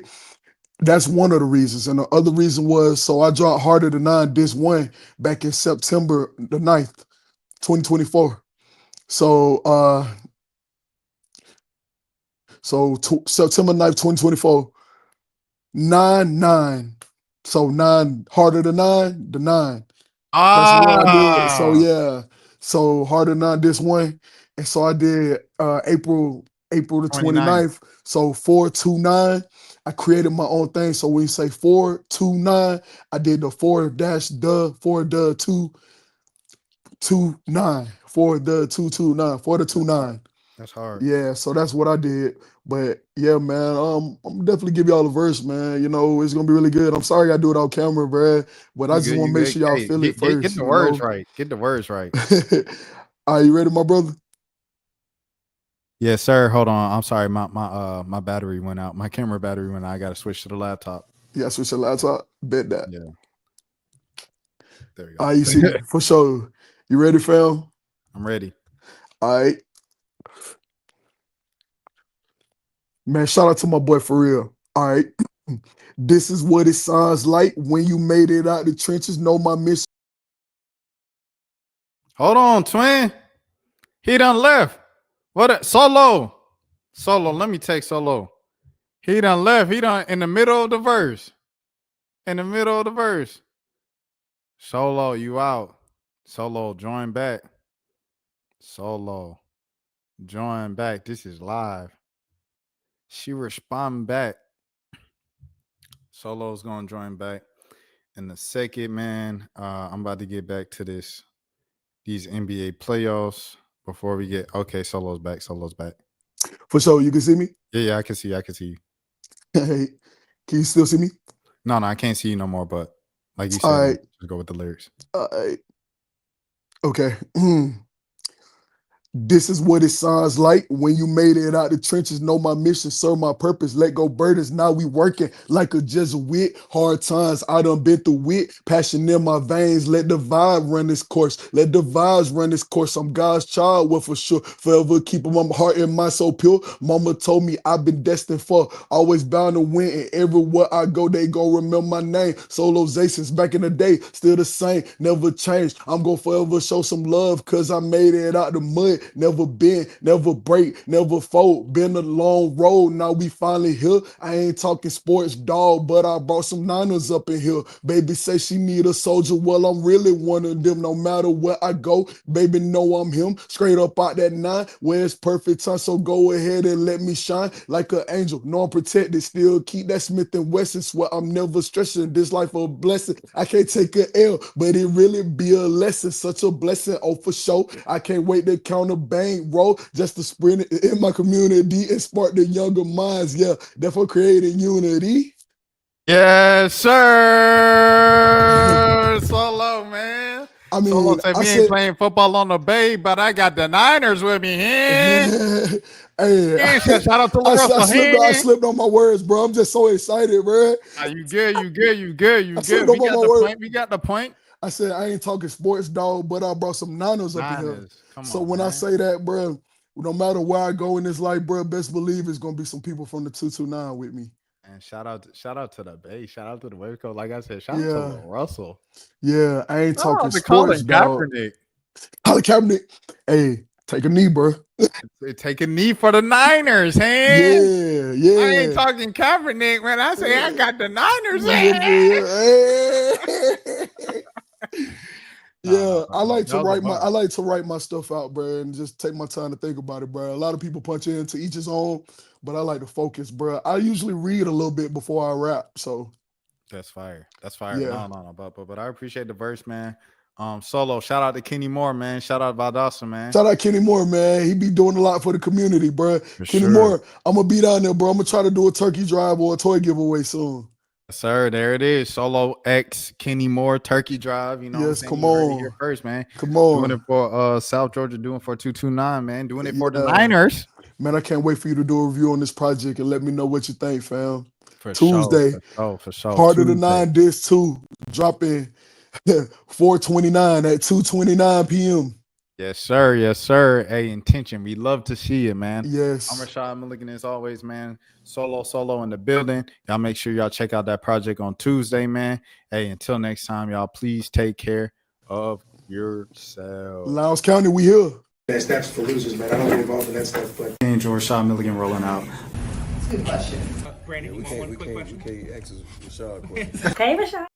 Speaker 6: that's one of the reasons. And the other reason was so I dropped Harder Than Nine This One back in September the 9th, 2024. So September 9th, 2024, 9-9. So 9 Harder Than Nine, the 9. That's what I did. So
Speaker 2: Ah,
Speaker 6: yeah. So Harder Than Nine This One. And so I did April the
Speaker 2: 29.
Speaker 6: 29th. So 429. I created my own thing. So when you say 429, I did the 4-229. 4-229. 4-2-9.
Speaker 2: That's hard.
Speaker 6: Yeah, so that's what I did. But yeah, man, I'm definitely give y'all a verse, man. It's gonna be really good. I'm sorry I do it on camera, bro, but I
Speaker 2: You
Speaker 6: just
Speaker 2: good?
Speaker 6: want
Speaker 2: You
Speaker 6: to make
Speaker 2: good?
Speaker 6: sure y'all
Speaker 2: Hey,
Speaker 6: feel it
Speaker 2: get
Speaker 6: first,
Speaker 2: the words right. Get the words right.
Speaker 6: Are you ready, my brother?
Speaker 2: Yes, sir. Hold on. I'm sorry. My battery went out. My camera battery went out. I got to switch to the laptop.
Speaker 6: Yeah, switch your laptop. Bet that.
Speaker 2: Yeah. There we
Speaker 6: All
Speaker 2: go.
Speaker 6: right, you see, for sure. You ready, fam?
Speaker 2: I'm ready.
Speaker 6: All right. Man, shout out to my boy for real. All right. This is what it sounds like when you made it out the trenches. Know my mission.
Speaker 2: Hold on, twin. He done left. Solo. Solo. Let me take Solo. He done left. He done in the middle of the verse. In the middle of the verse. Solo, you out. Solo, join back. Solo, join back. This is live. She responding back. Solo's gonna join back in a second, man. I'm about to get back to these NBA playoffs before we get okay. Solo's back. Solo's back.
Speaker 6: For sure, you can see me.
Speaker 2: Yeah, I can see you. I can see you.
Speaker 6: Hey, can you still see me?
Speaker 2: No, I can't see you no more. But like you
Speaker 6: All
Speaker 2: said,
Speaker 6: right.
Speaker 2: just go with the lyrics.
Speaker 6: All right. Okay. This is what it sounds like when you made it out the trenches. Know my mission, serve my purpose. Let go burdens. Now we working like a Jesuit. Hard times I done been through it. Passion in my veins. Let the vibe run this course. Let the vibes run this course. I'm God's child, well for sure. Forever keeping my heart and mind so pure. Mama told me I've been destined for. Always bound to win. And everywhere I go, they gon' remember my name. Solozations back in the day, still the same. Never changed. I'm gonna forever show some love cause I made it out the mud. Never bend, never break, never fold. Been a long road, now we finally here. I ain't talking sports, dog, but I brought some Niners up in here. Baby say she need a soldier, well, I'm really one of them. No matter where I go, baby know I'm him. Straight up out that 9, where it's perfect time, so go ahead and let me shine like an angel. No, I'm protected, still keep that Smith & Wesson. Swear I'm never stressing, this life a blessing. I can't take an L, but it really be a lesson. Such a blessing, oh for sure. I can't wait to count a bank roll just to sprint it in my community and spark the younger minds. Yeah, therefore creating unity.
Speaker 2: Yes, sir. Solo, man.
Speaker 6: I
Speaker 2: Solo
Speaker 6: mean,
Speaker 2: said
Speaker 6: I
Speaker 2: we ain't
Speaker 6: said,
Speaker 2: playing football on the bay, but I got the Niners with me. Hen.
Speaker 6: hey,
Speaker 2: Shout out to
Speaker 6: I
Speaker 2: LaRussell.
Speaker 6: slipped, I
Speaker 2: Hen.
Speaker 6: slipped on my words, bro. I'm just so excited, bro.
Speaker 2: You good. You good. You good. You
Speaker 6: I slipped
Speaker 2: good. We
Speaker 6: on
Speaker 2: got
Speaker 6: my
Speaker 2: the
Speaker 6: word.
Speaker 2: point. We got the point.
Speaker 6: I said I ain't talking sports, dog, but I brought some Niners up in here.
Speaker 2: Niners. Come
Speaker 6: So
Speaker 2: on,
Speaker 6: when I
Speaker 2: man.
Speaker 6: say that, bro, no matter where I go in this life, bro, best believe it's gonna be some people from the 229 with me.
Speaker 2: And shout out to the Bay. Shout out to the Wave Coast. Like I said, shout out to
Speaker 6: Yeah,
Speaker 2: Lil Russell.
Speaker 6: yeah. I ain't
Speaker 2: Shout
Speaker 6: talking
Speaker 2: out to
Speaker 6: sports,
Speaker 2: Colin
Speaker 6: dog.
Speaker 2: Kaepernick.
Speaker 6: Colin Kaepernick, hey, take a knee, bro.
Speaker 2: They take a knee for the Niners, hen.
Speaker 6: Yeah,
Speaker 2: I ain't
Speaker 6: yeah.
Speaker 2: talking Kaepernick when I say I got the Niners,
Speaker 6: Yeah,
Speaker 2: hen.
Speaker 6: yeah. Yeah, I
Speaker 2: no.
Speaker 6: like to
Speaker 2: That was a
Speaker 6: write my
Speaker 2: bar.
Speaker 6: stuff out, bro, and just take my time to think about it, bro. A lot of people punch in to each his own, but I like to focus, bro. I usually read a little bit before I rap, so
Speaker 2: That's fire. That's fire.
Speaker 6: yeah.
Speaker 2: No. But I appreciate the verse, man. Solo. Shout out to Kenny Moore, man. Shout out Valdosta, man.
Speaker 6: Shout out Kenny Moore, man. He be doing a lot for the community, bro.
Speaker 2: For
Speaker 6: Kenny
Speaker 2: sure.
Speaker 6: Moore, I'm gonna be down there, bro. I'm gonna try to do a turkey drive or a toy giveaway soon.
Speaker 2: Yes, sir. There it is. Solo X Kenny Moore Turkey Drive. You know what I'm
Speaker 6: Yes,
Speaker 2: saying?
Speaker 6: come
Speaker 2: You heard it here
Speaker 6: on,
Speaker 2: first, man.
Speaker 6: come
Speaker 2: Doing it
Speaker 6: on.
Speaker 2: for South Georgia, doing it for 229, man. Doing it for the
Speaker 6: Yeah,
Speaker 2: Niners.
Speaker 6: man. I can't wait for you to do a review on this project and let me know what you think, fam.
Speaker 2: For sure.
Speaker 6: Tuesday,
Speaker 2: For sure. For sure.
Speaker 6: Heart of the
Speaker 2: Tuesday.
Speaker 6: Nine Disc 2, dropping 429 at 2:29 p.m.
Speaker 2: Yes, sir. Yes, sir. Hey, intention. We love to see it, man. I'm
Speaker 6: Yes.
Speaker 2: Rashad Milligan as always, man. Solo in the building. Y'all make sure y'all check out that project on Tuesday, man. Hey, until next time, y'all please take care of yourself.
Speaker 6: Lowndes County, we here.
Speaker 1: That's for losers, man. I don't get involved in that stuff, but.
Speaker 2: Enjoy Rashad Milligan rolling out.
Speaker 3: That's a good question.
Speaker 4: We can't ask Rashad questions.
Speaker 3: Hey, Rashad.